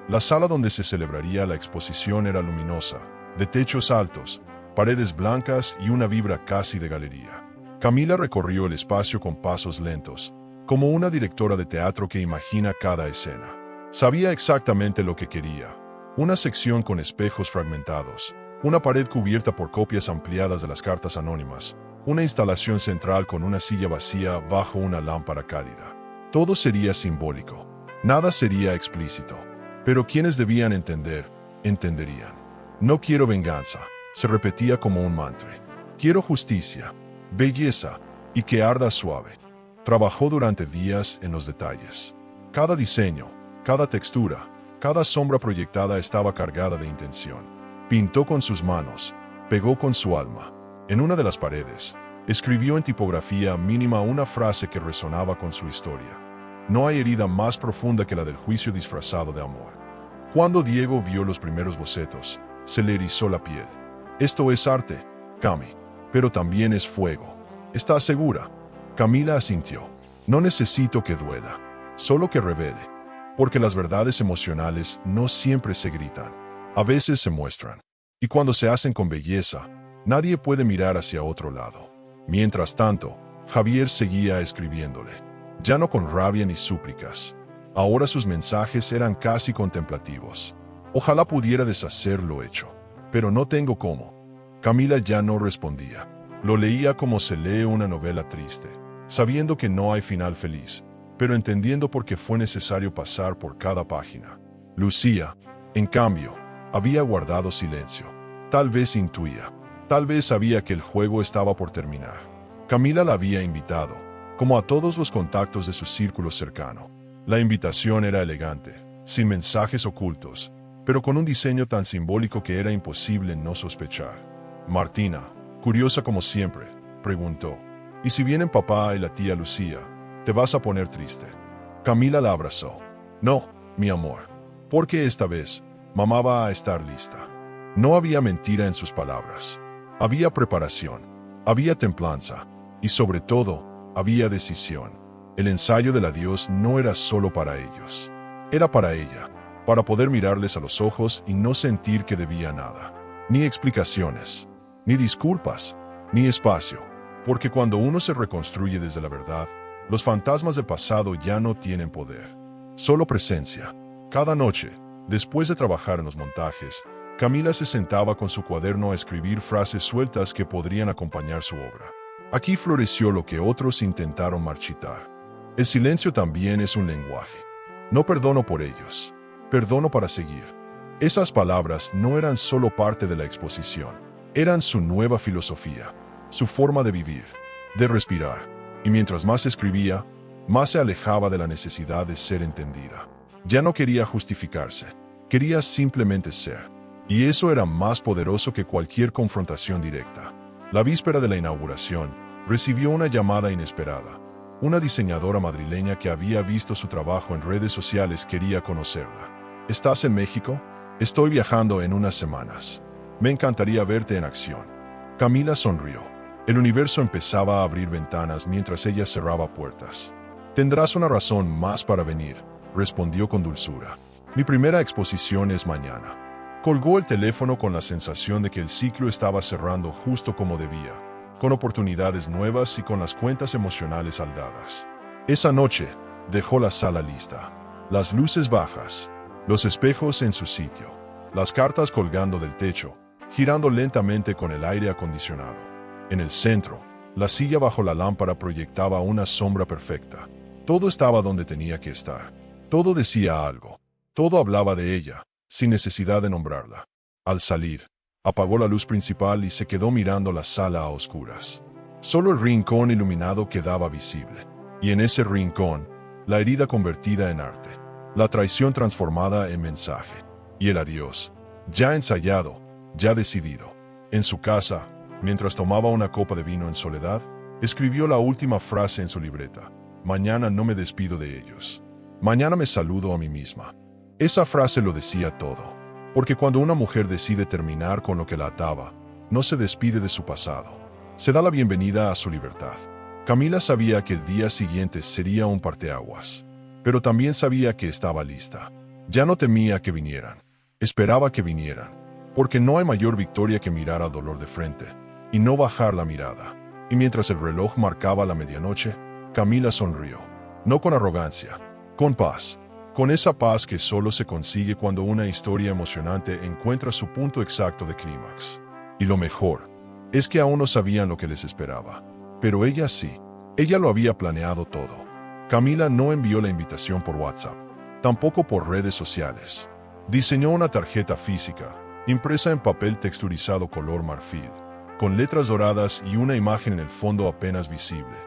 La sala donde se celebraría la exposición era luminosa, de techos altos, paredes blancas y una vibra casi de galería. Camila recorrió el espacio con pasos lentos, como una directora de teatro que imagina cada escena. Sabía exactamente lo que quería. Una sección con espejos fragmentados, una pared cubierta por copias ampliadas de las cartas anónimas, una instalación central con una silla vacía bajo una lámpara cálida. Todo sería simbólico. Nada sería explícito. Pero quienes debían entender, entenderían. No quiero venganza, se repetía como un mantra. Quiero justicia, belleza y que arda suave. Trabajó durante días en los detalles. Cada diseño, cada textura, cada sombra proyectada estaba cargada de intención. Pintó con sus manos, pegó con su alma. En una de las paredes, escribió en tipografía mínima una frase que resonaba con su historia. No hay herida más profunda que la del juicio disfrazado de amor. Cuando Diego vio los primeros bocetos, se le erizó la piel. Esto es arte, Cami, pero también es fuego. ¿Estás segura? Camila asintió. No necesito que duela, solo que revele. Porque las verdades emocionales no siempre se gritan. A veces se muestran. Y cuando se hacen con belleza, nadie puede mirar hacia otro lado. Mientras tanto, Javier seguía escribiéndole. Ya no con rabia ni súplicas. Ahora sus mensajes eran casi contemplativos. Ojalá pudiera deshacer lo hecho. Pero no tengo cómo. Camila ya no respondía. Lo leía como se lee una novela triste, sabiendo que no hay final feliz, pero entendiendo por qué fue necesario pasar por cada página. Lucía, en cambio, había guardado silencio. Tal vez intuía. Tal vez sabía que el juego estaba por terminar. Camila la había invitado, como a todos los contactos de su círculo cercano. La invitación era elegante, sin mensajes ocultos, pero con un diseño tan simbólico que era imposible no sospechar. Martina, curiosa como siempre, preguntó: ¿y si vienen papá y la tía Lucía, te vas a poner triste? Camila la abrazó. No, mi amor, porque esta vez, mamá va a estar lista. No había mentira en sus palabras. Había preparación, había templanza, y sobre todo, había decisión. El ensayo del adiós no era solo para ellos. Era para ella, para poder mirarles a los ojos y no sentir que debía nada. Ni explicaciones, ni disculpas, ni espacio. Porque cuando uno se reconstruye desde la verdad, los fantasmas del pasado ya no tienen poder. Solo presencia. Cada noche, después de trabajar en los montajes, Camila se sentaba con su cuaderno a escribir frases sueltas que podrían acompañar su obra. Aquí floreció lo que otros intentaron marchitar. El silencio también es un lenguaje. No perdono por ellos. Perdono para seguir. Esas palabras no eran solo parte de la exposición. Eran su nueva filosofía, su forma de vivir, de respirar. Y mientras más escribía, más se alejaba de la necesidad de ser entendida. Ya no quería justificarse. Quería simplemente ser. Y eso era más poderoso que cualquier confrontación directa. La víspera de la inauguración, recibió una llamada inesperada. Una diseñadora madrileña que había visto su trabajo en redes sociales quería conocerla. ¿Estás en México? Estoy viajando en unas semanas. Me encantaría verte en acción. Camila sonrió. El universo empezaba a abrir ventanas mientras ella cerraba puertas. Tendrás una razón más para venir, respondió con dulzura. Mi primera exposición es mañana. Colgó el teléfono con la sensación de que el ciclo estaba cerrando justo como debía, con oportunidades nuevas y con las cuentas emocionales saldadas. Esa noche, dejó la sala lista. Las luces bajas, los espejos en su sitio, las cartas colgando del techo, girando lentamente con el aire acondicionado. En el centro, la silla bajo la lámpara proyectaba una sombra perfecta. Todo estaba donde tenía que estar. Todo decía algo. Todo hablaba de ella, sin necesidad de nombrarla. Al salir, apagó la luz principal y se quedó mirando la sala a oscuras. Solo el rincón iluminado quedaba visible. Y en ese rincón, la herida convertida en arte, la traición transformada en mensaje, y el adiós, ya ensayado, ya decidido. En su casa, mientras tomaba una copa de vino en soledad, escribió la última frase en su libreta. Mañana no me despido de ellos. Mañana me saludo a mí misma. Esa frase lo decía todo. Porque cuando una mujer decide terminar con lo que la ataba, no se despide de su pasado. Se da la bienvenida a su libertad. Camila sabía que el día siguiente sería un parteaguas. Pero también sabía que estaba lista. Ya no temía que vinieran. Esperaba que vinieran. Porque no hay mayor victoria que mirar al dolor de frente y no bajar la mirada. Y mientras el reloj marcaba la medianoche, Camila sonrió. No con arrogancia, con paz. Con esa paz que solo se consigue cuando una historia emocionante encuentra su punto exacto de clímax. Y lo mejor es que aún no sabían lo que les esperaba. Pero ella sí. Ella lo había planeado todo. Camila no envió la invitación por WhatsApp, tampoco por redes sociales. Diseñó una tarjeta física, impresa en papel texturizado color marfil, con letras doradas y una imagen en el fondo apenas visible.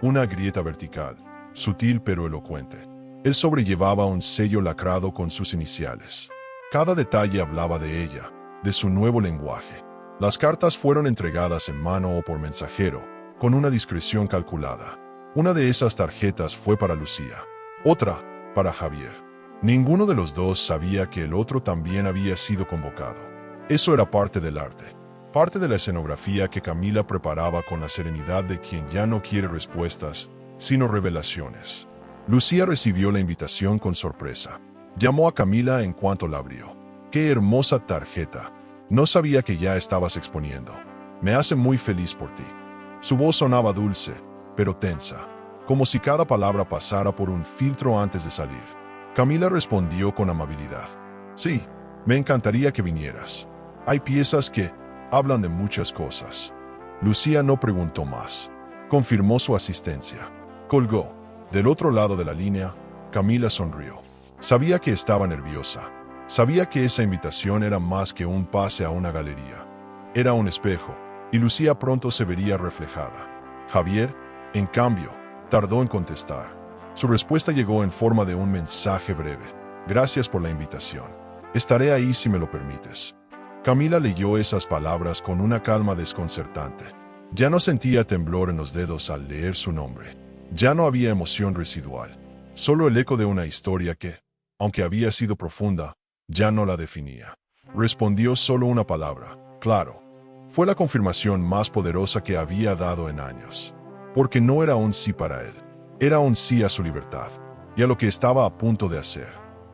Una grieta vertical, sutil pero elocuente. El sobre llevaba un sello lacrado con sus iniciales. Cada detalle hablaba de ella, de su nuevo lenguaje. Las cartas fueron entregadas en mano o por mensajero, con una discreción calculada. Una de esas tarjetas fue para Lucía, otra para Javier. Ninguno de los dos sabía que el otro también había sido convocado. Eso era parte del arte, parte de la escenografía que Camila preparaba con la serenidad de quien ya no quiere respuestas, sino revelaciones. Lucía recibió la invitación con sorpresa. Llamó a Camila en cuanto la abrió. ¡Qué hermosa tarjeta! No sabía que ya estabas exponiendo. Me hace muy feliz por ti. Su voz sonaba dulce, pero tensa, como si cada palabra pasara por un filtro antes de salir. Camila respondió con amabilidad. Sí, me encantaría que vinieras. Hay piezas que hablan de muchas cosas. Lucía no preguntó más. Confirmó su asistencia. Colgó. Del otro lado de la línea, Camila sonrió. Sabía que estaba nerviosa. Sabía que esa invitación era más que un pase a una galería. Era un espejo, y Lucía pronto se vería reflejada. Javier, en cambio, tardó en contestar. Su respuesta llegó en forma de un mensaje breve. Gracias por la invitación. Estaré ahí si me lo permites. Camila leyó esas palabras con una calma desconcertante. Ya no sentía temblor en los dedos al leer su nombre. Ya no había emoción residual. Solo el eco de una historia que, aunque había sido profunda, ya no la definía. Respondió solo una palabra. Claro. Fue la confirmación más poderosa que había dado en años. Porque no era un sí para él. Era un sí a su libertad. Y a lo que estaba a punto de hacer.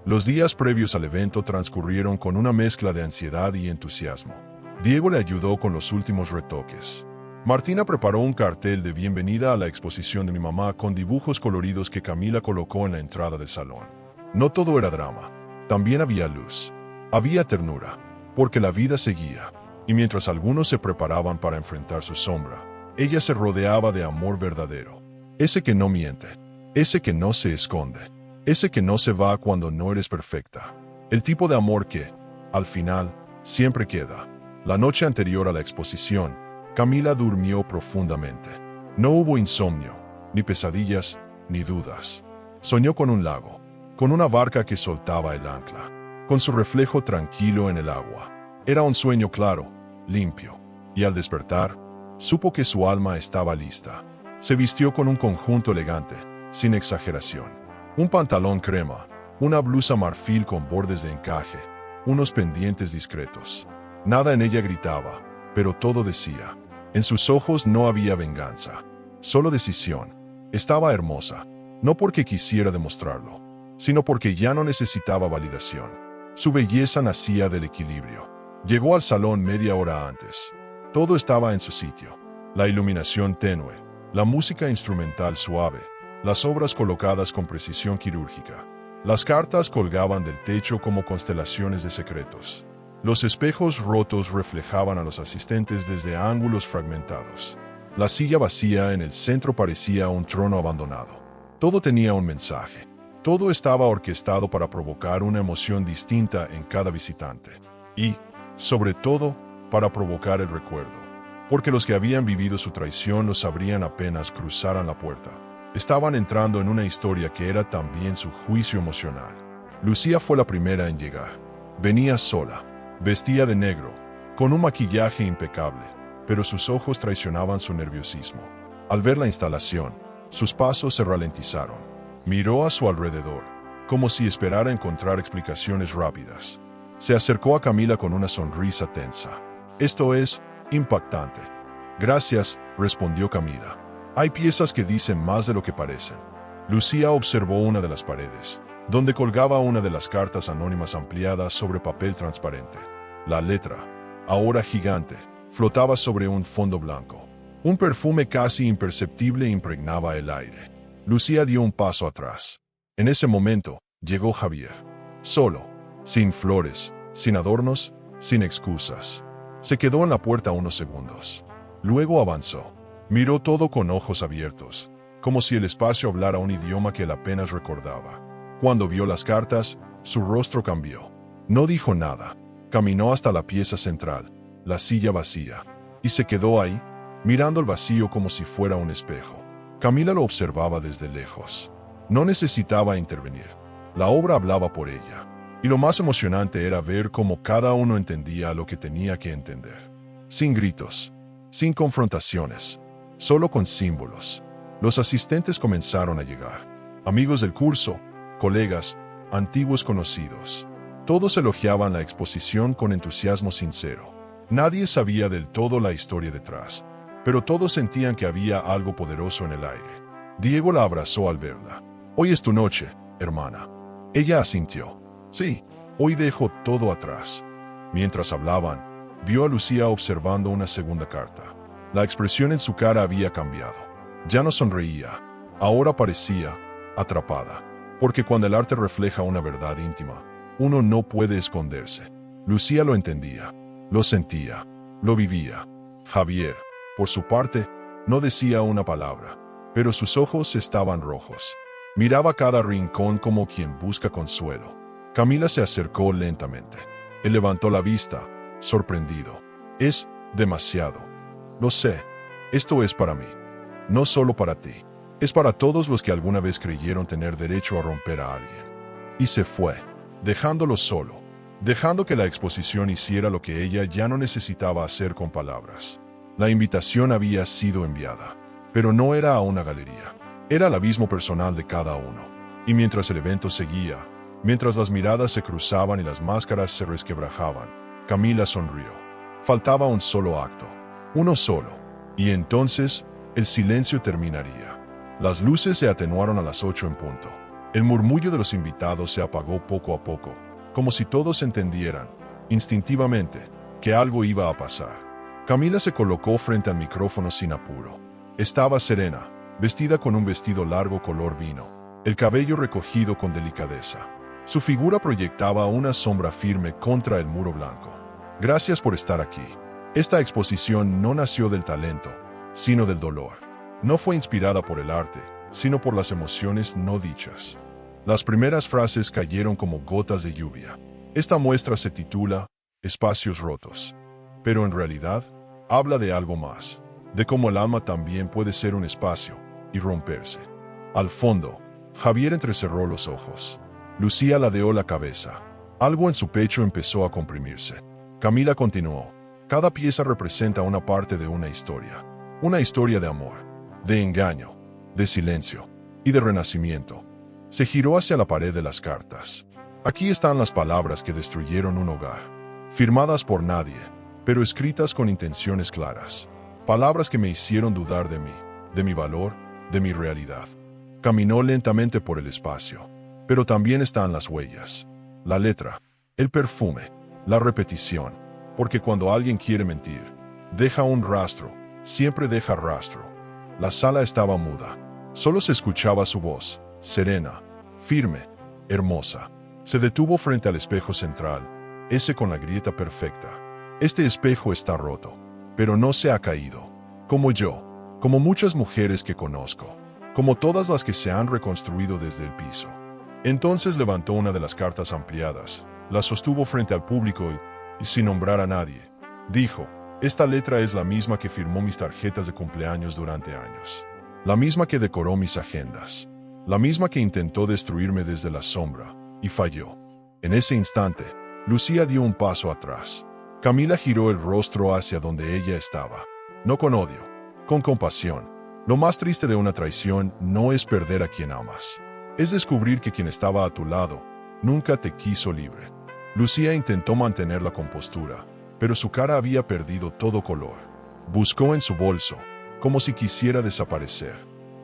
Los días previos al evento transcurrieron con una mezcla de ansiedad y entusiasmo. Diego le ayudó con los últimos retoques. Martina preparó un cartel de bienvenida a la exposición de mi mamá con dibujos coloridos que Camila colocó en la entrada del salón. No todo era drama. También había luz. Había ternura. Porque la vida seguía. Y mientras algunos se preparaban para enfrentar su sombra, ella se rodeaba de amor verdadero. Ese que no miente. Ese que no se esconde. Ese que no se va cuando no eres perfecta. El tipo de amor que, al final, siempre queda. La noche anterior a la exposición, Camila durmió profundamente. No hubo insomnio, ni pesadillas, ni dudas. Soñó con un lago, con una barca que soltaba el ancla, con su reflejo tranquilo en el agua. Era un sueño claro, limpio, y al despertar, supo que su alma estaba lista. Se vistió con un conjunto elegante, sin exageración. Un pantalón crema, una blusa marfil con bordes de encaje, unos pendientes discretos. Nada en ella gritaba, pero todo decía. En sus ojos no había venganza, solo decisión. Estaba hermosa, no porque quisiera demostrarlo, sino porque ya no necesitaba validación. Su belleza nacía del equilibrio. Llegó al salón media hora antes. Todo estaba en su sitio. La iluminación tenue, la música instrumental suave, las obras colocadas con precisión quirúrgica. Las cartas colgaban del techo como constelaciones de secretos. Los espejos rotos reflejaban a los asistentes desde ángulos fragmentados. La silla vacía en el centro parecía un trono abandonado. Todo tenía un mensaje. Todo estaba orquestado para provocar una emoción distinta en cada visitante. Y, sobre todo, para provocar el recuerdo. Porque los que habían vivido su traición lo sabrían apenas cruzaran la puerta. Estaban entrando en una historia que era también su juicio emocional. Lucía fue la primera en llegar. Venía sola, vestía de negro, con un maquillaje impecable, pero sus ojos traicionaban su nerviosismo. Al ver la instalación, sus pasos se ralentizaron. Miró a su alrededor, como si esperara encontrar explicaciones rápidas. Se acercó a Camila con una sonrisa tensa. «Esto es impactante». «Gracias», respondió Camila. «Hay piezas que dicen más de lo que parecen». Lucía observó una de las paredes, donde colgaba una de las cartas anónimas ampliadas sobre papel transparente. La letra, ahora gigante, flotaba sobre un fondo blanco. Un perfume casi imperceptible impregnaba el aire. Lucía dio un paso atrás. En ese momento, llegó Javier. Solo, sin flores, sin adornos, sin excusas. Se quedó en la puerta unos segundos. Luego avanzó. Miró todo con ojos abiertos, como si el espacio hablara un idioma que él apenas recordaba. Cuando vio las cartas, su rostro cambió. No dijo nada. Caminó hasta la pieza central, la silla vacía, y se quedó ahí, mirando el vacío como si fuera un espejo. Camila lo observaba desde lejos. No necesitaba intervenir. La obra hablaba por ella. Y lo más emocionante era ver cómo cada uno entendía lo que tenía que entender. Sin gritos, sin confrontaciones, solo con símbolos. Los asistentes comenzaron a llegar. Amigos del curso, colegas, antiguos conocidos. Todos elogiaban la exposición con entusiasmo sincero. Nadie sabía del todo la historia detrás, pero todos sentían que había algo poderoso en el aire. Diego la abrazó al verla. «Hoy es tu noche, hermana». Ella asintió. «Sí, hoy dejo todo atrás». Mientras hablaban, vio a Lucía observando una segunda carta. La expresión en su cara había cambiado. Ya no sonreía. Ahora parecía atrapada. Porque cuando el arte refleja una verdad íntima, uno no puede esconderse. Lucía lo entendía, lo sentía, lo vivía. Javier, por su parte, no decía una palabra, pero sus ojos estaban rojos. Miraba cada rincón como quien busca consuelo. Camila se acercó lentamente. Él levantó la vista, sorprendido. «Es demasiado». «Lo sé. Esto es para mí. No solo para ti. Es para todos los que alguna vez creyeron tener derecho a romper a alguien». Y se fue, dejándolo solo, dejando que la exposición hiciera lo que ella ya no necesitaba hacer con palabras. La invitación había sido enviada, pero no era a una galería. Era al abismo personal de cada uno. Y mientras el evento seguía, mientras las miradas se cruzaban y las máscaras se resquebrajaban, Camila sonrió. Faltaba un solo acto. Uno solo. Y entonces, el silencio terminaría. Las luces se atenuaron a las 8 en punto. El murmullo de los invitados se apagó poco a poco, como si todos entendieran, instintivamente, que algo iba a pasar. Camila se colocó frente al micrófono sin apuro. Estaba serena, vestida con un vestido largo color vino, el cabello recogido con delicadeza. Su figura proyectaba una sombra firme contra el muro blanco. «Gracias por estar aquí». Esta exposición no nació del talento, sino del dolor. No fue inspirada por el arte, sino por las emociones no dichas. Las primeras frases cayeron como gotas de lluvia. Esta muestra se titula Espacios rotos. Pero en realidad, habla de algo más, de cómo el alma también puede ser un espacio y romperse. Al fondo, Javier entrecerró los ojos. Lucía ladeó la cabeza. Algo en su pecho empezó a comprimirse. Camila continuó. Cada pieza representa una parte de una historia de amor, de engaño, de silencio y de renacimiento. Se giró hacia la pared de las cartas. Aquí están las palabras que destruyeron un hogar, firmadas por nadie, pero escritas con intenciones claras. Palabras que me hicieron dudar de mí, de mi valor, de mi realidad. Caminó lentamente por el espacio, pero también están las huellas, la letra, el perfume, la repetición, porque cuando alguien quiere mentir, deja un rastro, siempre deja rastro. La sala estaba muda, solo se escuchaba su voz, serena, firme, hermosa. Se detuvo frente al espejo central, ese con la grieta perfecta. Este espejo está roto, pero no se ha caído. Como yo, como muchas mujeres que conozco, como todas las que se han reconstruido desde el piso. Entonces levantó una de las cartas ampliadas, la sostuvo frente al público y sin nombrar a nadie, dijo, esta letra es la misma que firmó mis tarjetas de cumpleaños durante años. La misma que decoró mis agendas. La misma que intentó destruirme desde la sombra, y falló. En ese instante, Lucía dio un paso atrás. Camila giró el rostro hacia donde ella estaba. No con odio, con compasión. Lo más triste de una traición no es perder a quien amas. Es descubrir que quien estaba a tu lado nunca te quiso libre. Lucía intentó mantener la compostura, pero su cara había perdido todo color. Buscó en su bolso, como si quisiera desaparecer.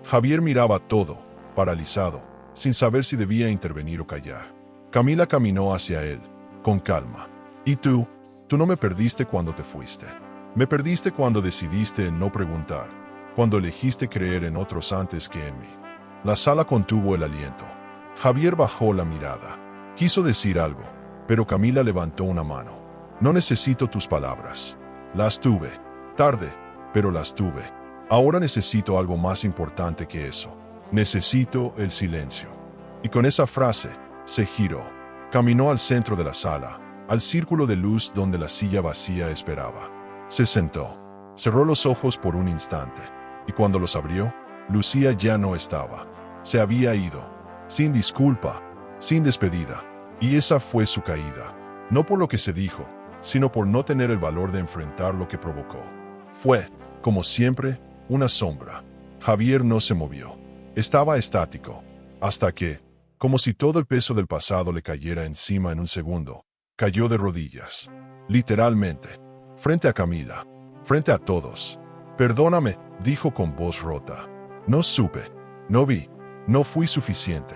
Javier miraba todo, paralizado, sin saber si debía intervenir o callar. Camila caminó hacia él, con calma. ¿Y tú? Tú no me perdiste cuando te fuiste. Me perdiste cuando decidiste no preguntar, cuando elegiste creer en otros antes que en mí. La sala contuvo el aliento. Javier bajó la mirada. Quiso decir algo, pero Camila levantó una mano. No necesito tus palabras. Las tuve. Tarde, pero las tuve. Ahora necesito algo más importante que eso. Necesito el silencio. Y con esa frase, se giró. Caminó al centro de la sala, al círculo de luz donde la silla vacía esperaba. Se sentó. Cerró los ojos por un instante. Y cuando los abrió, Lucía ya no estaba. Se había ido. Sin disculpa, sin despedida. Y esa fue su caída. No por lo que se dijo, sino por no tener el valor de enfrentar lo que provocó. Fue, como siempre, una sombra. Javier no se movió. Estaba estático. Hasta que, como si todo el peso del pasado le cayera encima en un segundo, cayó de rodillas. Literalmente. Frente a Camila. Frente a todos. Perdóname, dijo con voz rota. No supe. No vi. No fui suficiente.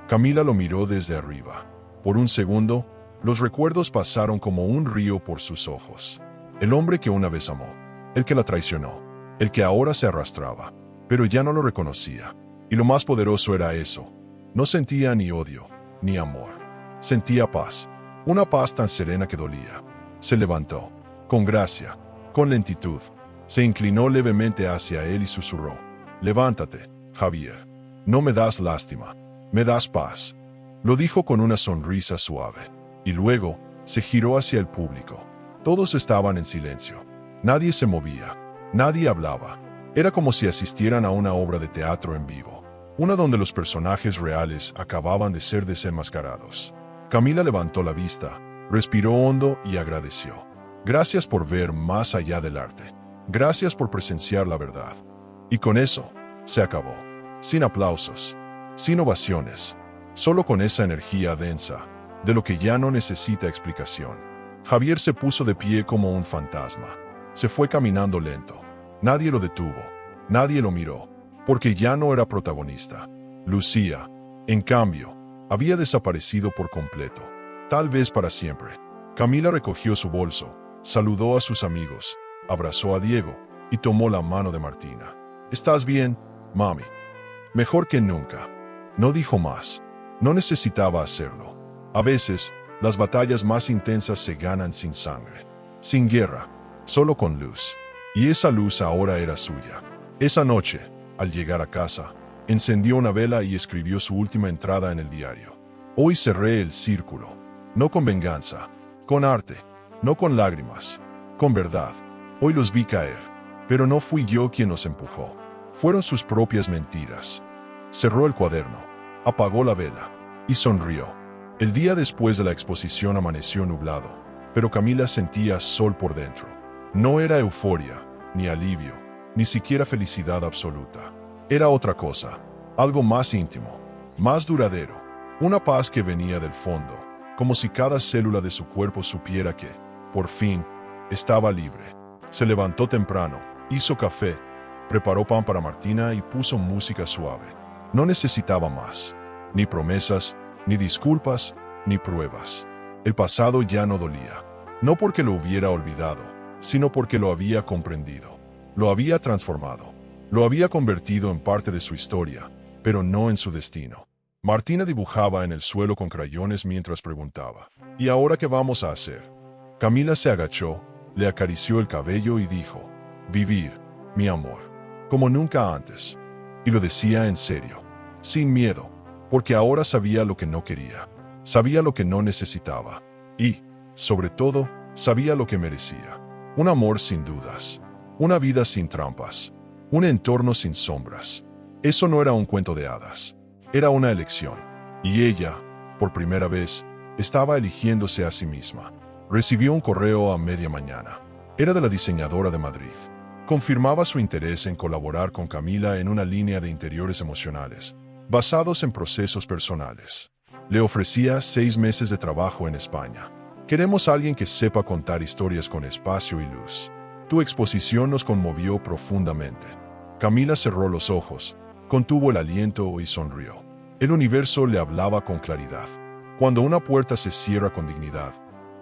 Camila lo miró desde arriba. Por un segundo, los recuerdos pasaron como un río por sus ojos. El hombre que una vez amó. El que la traicionó. El que ahora se arrastraba. Pero ya no lo reconocía. Y lo más poderoso era eso. No sentía ni odio, ni amor. Sentía paz. Una paz tan serena que dolía. Se levantó. Con gracia. Con lentitud. Se inclinó levemente hacia él y susurró. Levántate, Javier. No me das lástima. Me das paz. Lo dijo con una sonrisa suave. Y luego, se giró hacia el público. Todos estaban en silencio. Nadie se movía. Nadie hablaba. Era como si asistieran a una obra de teatro en vivo. Una donde los personajes reales acababan de ser desenmascarados. Camila levantó la vista, respiró hondo y agradeció. Gracias por ver más allá del arte. Gracias por presenciar la verdad. Y con eso, se acabó. Sin aplausos. Sin ovaciones. Solo con esa energía densa, de lo que ya no necesita explicación. Javier se puso de pie como un fantasma. Se fue caminando lento. Nadie lo detuvo. Nadie lo miró. Porque ya no era protagonista. Lucía, en cambio, había desaparecido por completo. Tal vez para siempre. Camila recogió su bolso, saludó a sus amigos, abrazó a Diego y tomó la mano de Martina. ¿Estás bien, mami? Mejor que nunca. No dijo más. No necesitaba hacerlo. A veces, las batallas más intensas se ganan sin sangre, sin guerra, solo con luz. Y esa luz ahora era suya. Esa noche, al llegar a casa, Encendió una vela y escribió su última entrada en el diario. Hoy cerré el círculo. No con venganza, con arte, no con lágrimas, con verdad. Hoy los vi caer, pero no fui yo quien los empujó. Fueron sus propias mentiras. Cerró el cuaderno, apagó la vela y sonrió. El día después de la exposición amaneció nublado, pero Camila sentía sol por dentro. No era euforia, ni alivio, ni siquiera felicidad absoluta. Era otra cosa, algo más íntimo, más duradero, una paz que venía del fondo, como si cada célula de su cuerpo supiera que, por fin, estaba libre. Se levantó temprano, hizo café, preparó pan para Martina y puso música suave. No necesitaba más, ni promesas, ni disculpas, ni pruebas. El pasado ya no dolía, no porque lo hubiera olvidado, sino porque lo había comprendido. Lo había transformado, lo había convertido en parte de su historia, pero no en su destino. Martina dibujaba en el suelo con crayones mientras preguntaba, ¿y ahora qué vamos a hacer? Camila se agachó, le acarició el cabello y dijo, vivir, mi amor, como nunca antes. Y lo decía en serio, sin miedo, porque ahora sabía lo que no quería, sabía lo que no necesitaba, y, sobre todo, sabía lo que merecía. Un amor sin dudas, una vida sin trampas, un entorno sin sombras. Eso no era un cuento de hadas, era una elección, y ella, por primera vez, estaba eligiéndose a sí misma. Recibió un correo a media mañana. Era de la diseñadora de Madrid. Confirmaba su interés en colaborar con Camila en una línea de interiores emocionales, basados en procesos personales. Le ofrecía 6 meses de trabajo en España. Queremos a alguien que sepa contar historias con espacio y luz. Tu exposición nos conmovió profundamente. Camila cerró los ojos, contuvo el aliento y sonrió. El universo le hablaba con claridad. Cuando una puerta se cierra con dignidad,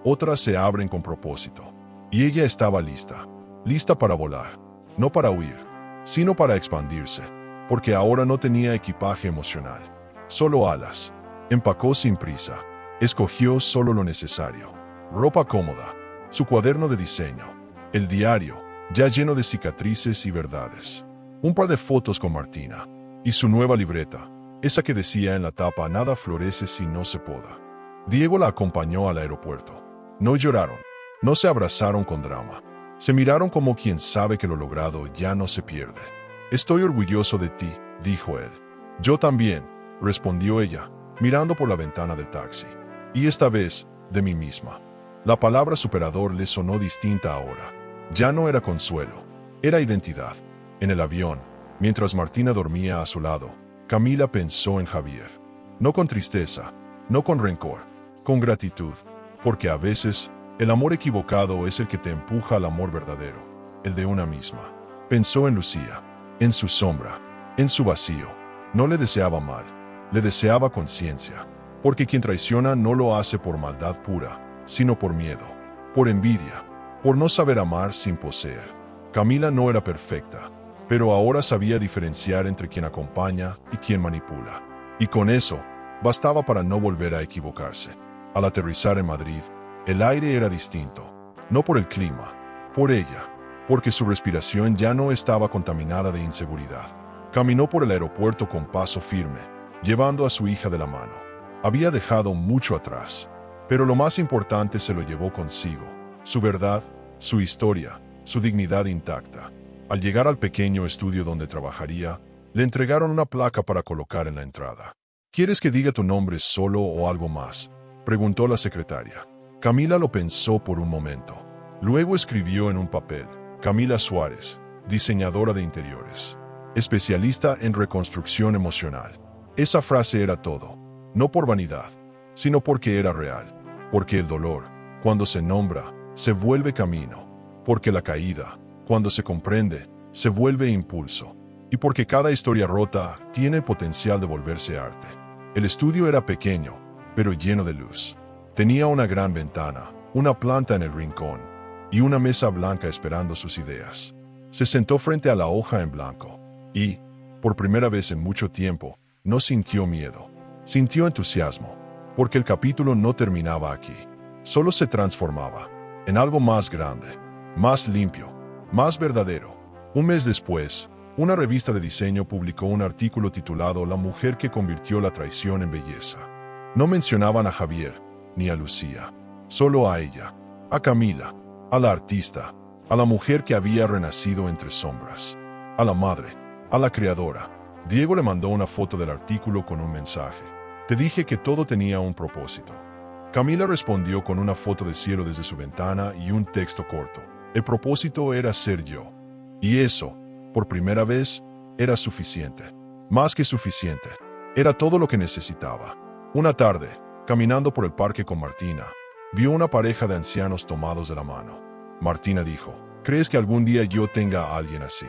otras se abren con propósito. Y ella estaba lista. Lista para volar. No para huir, sino para expandirse. Porque ahora no tenía equipaje emocional. Solo alas. Empacó sin prisa. Escogió solo lo necesario. Ropa cómoda. Su cuaderno de diseño. El diario, ya lleno de cicatrices y verdades. Un par de fotos con Martina. Y su nueva libreta. Esa que decía en la tapa, nada florece si no se poda. Diego la acompañó al aeropuerto. No lloraron, no se abrazaron con drama. Se miraron como quien sabe que lo logrado ya no se pierde. Estoy orgulloso de ti, dijo él. Yo también, respondió ella, mirando por la ventana del taxi. Y esta vez, de mí misma. La palabra superador le sonó distinta ahora. Ya no era consuelo, era identidad. En el avión, mientras Martina dormía a su lado, Camila pensó en Javier. No con tristeza, no con rencor, con gratitud. Porque a veces, el amor equivocado es el que te empuja al amor verdadero, el de una misma. Pensó en Lucía, en su sombra, en su vacío. No le deseaba mal, le deseaba conciencia. Porque quien traiciona no lo hace por maldad pura, sino por miedo, por envidia, por no saber amar sin poseer. Camila no era perfecta, pero ahora sabía diferenciar entre quien acompaña y quien manipula. Y con eso, bastaba para no volver a equivocarse. Al aterrizar en Madrid, el aire era distinto, no por el clima, por ella, porque su respiración ya no estaba contaminada de inseguridad. Caminó por el aeropuerto con paso firme, llevando a su hija de la mano. Había dejado mucho atrás, pero lo más importante se lo llevó consigo, su verdad, su historia, su dignidad intacta. Al llegar al pequeño estudio donde trabajaría, le entregaron una placa para colocar en la entrada. ¿Quieres que diga tu nombre solo o algo más?, preguntó la secretaria. Camila lo pensó por un momento. Luego escribió en un papel: Camila Suárez, diseñadora de interiores, especialista en reconstrucción emocional. Esa frase era todo, no por vanidad, sino porque era real, porque el dolor, cuando se nombra, se vuelve camino, porque la caída, cuando se comprende, se vuelve impulso, y porque cada historia rota tiene el potencial de volverse arte. El estudio era pequeño, pero lleno de luz. Tenía una gran ventana, una planta en el rincón, y una mesa blanca esperando sus ideas. Se sentó frente a la hoja en blanco, y, por primera vez en mucho tiempo, no sintió miedo. Sintió entusiasmo, porque el capítulo no terminaba aquí. Solo se transformaba en algo más grande, más limpio, más verdadero. Un mes después, Una revista de diseño publicó un artículo titulado La mujer que convirtió la traición en belleza. No mencionaban a Javier, ni a Lucía, solo a ella, a Camila, a la artista, a la mujer que había renacido entre sombras, a la madre, a la creadora. Diego le mandó una foto del artículo con un mensaje. Te dije que todo tenía un propósito. Camila respondió con una foto del cielo desde su ventana y un texto corto. El propósito era ser yo. Y eso, por primera vez, era suficiente. Más que suficiente. Era todo lo que necesitaba. Una tarde, caminando por el parque con Martina, vio una pareja de ancianos tomados de la mano. Martina dijo, ¿crees que algún día yo tenga a alguien así?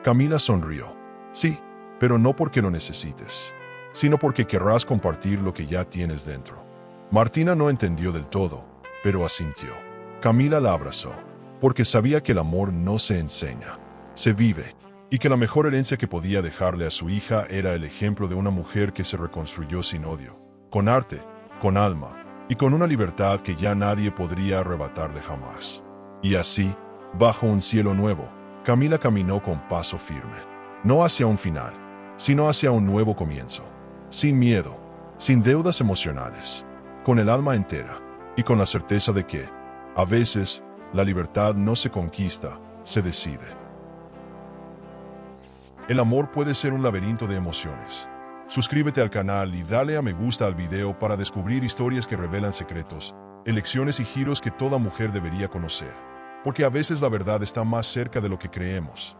Camila sonrió. Sí, pero no porque lo necesites, sino porque querrás compartir lo que ya tienes dentro. Martina no entendió del todo, pero asintió. Camila la abrazó, porque sabía que el amor no se enseña, se vive, y que la mejor herencia que podía dejarle a su hija era el ejemplo de una mujer que se reconstruyó sin odio, con arte, con alma, y con una libertad que ya nadie podría arrebatarle jamás. Y así, bajo un cielo nuevo, Camila caminó con paso firme, no hacia un final, sino hacia un nuevo comienzo, sin miedo, sin deudas emocionales, con el alma entera, y con la certeza de que, a veces, la libertad no se conquista, se decide. El amor puede ser un laberinto de emociones. Suscríbete al canal y dale a me gusta al video para descubrir historias que revelan secretos, elecciones y giros que toda mujer debería conocer. Porque a veces la verdad está más cerca de lo que creemos.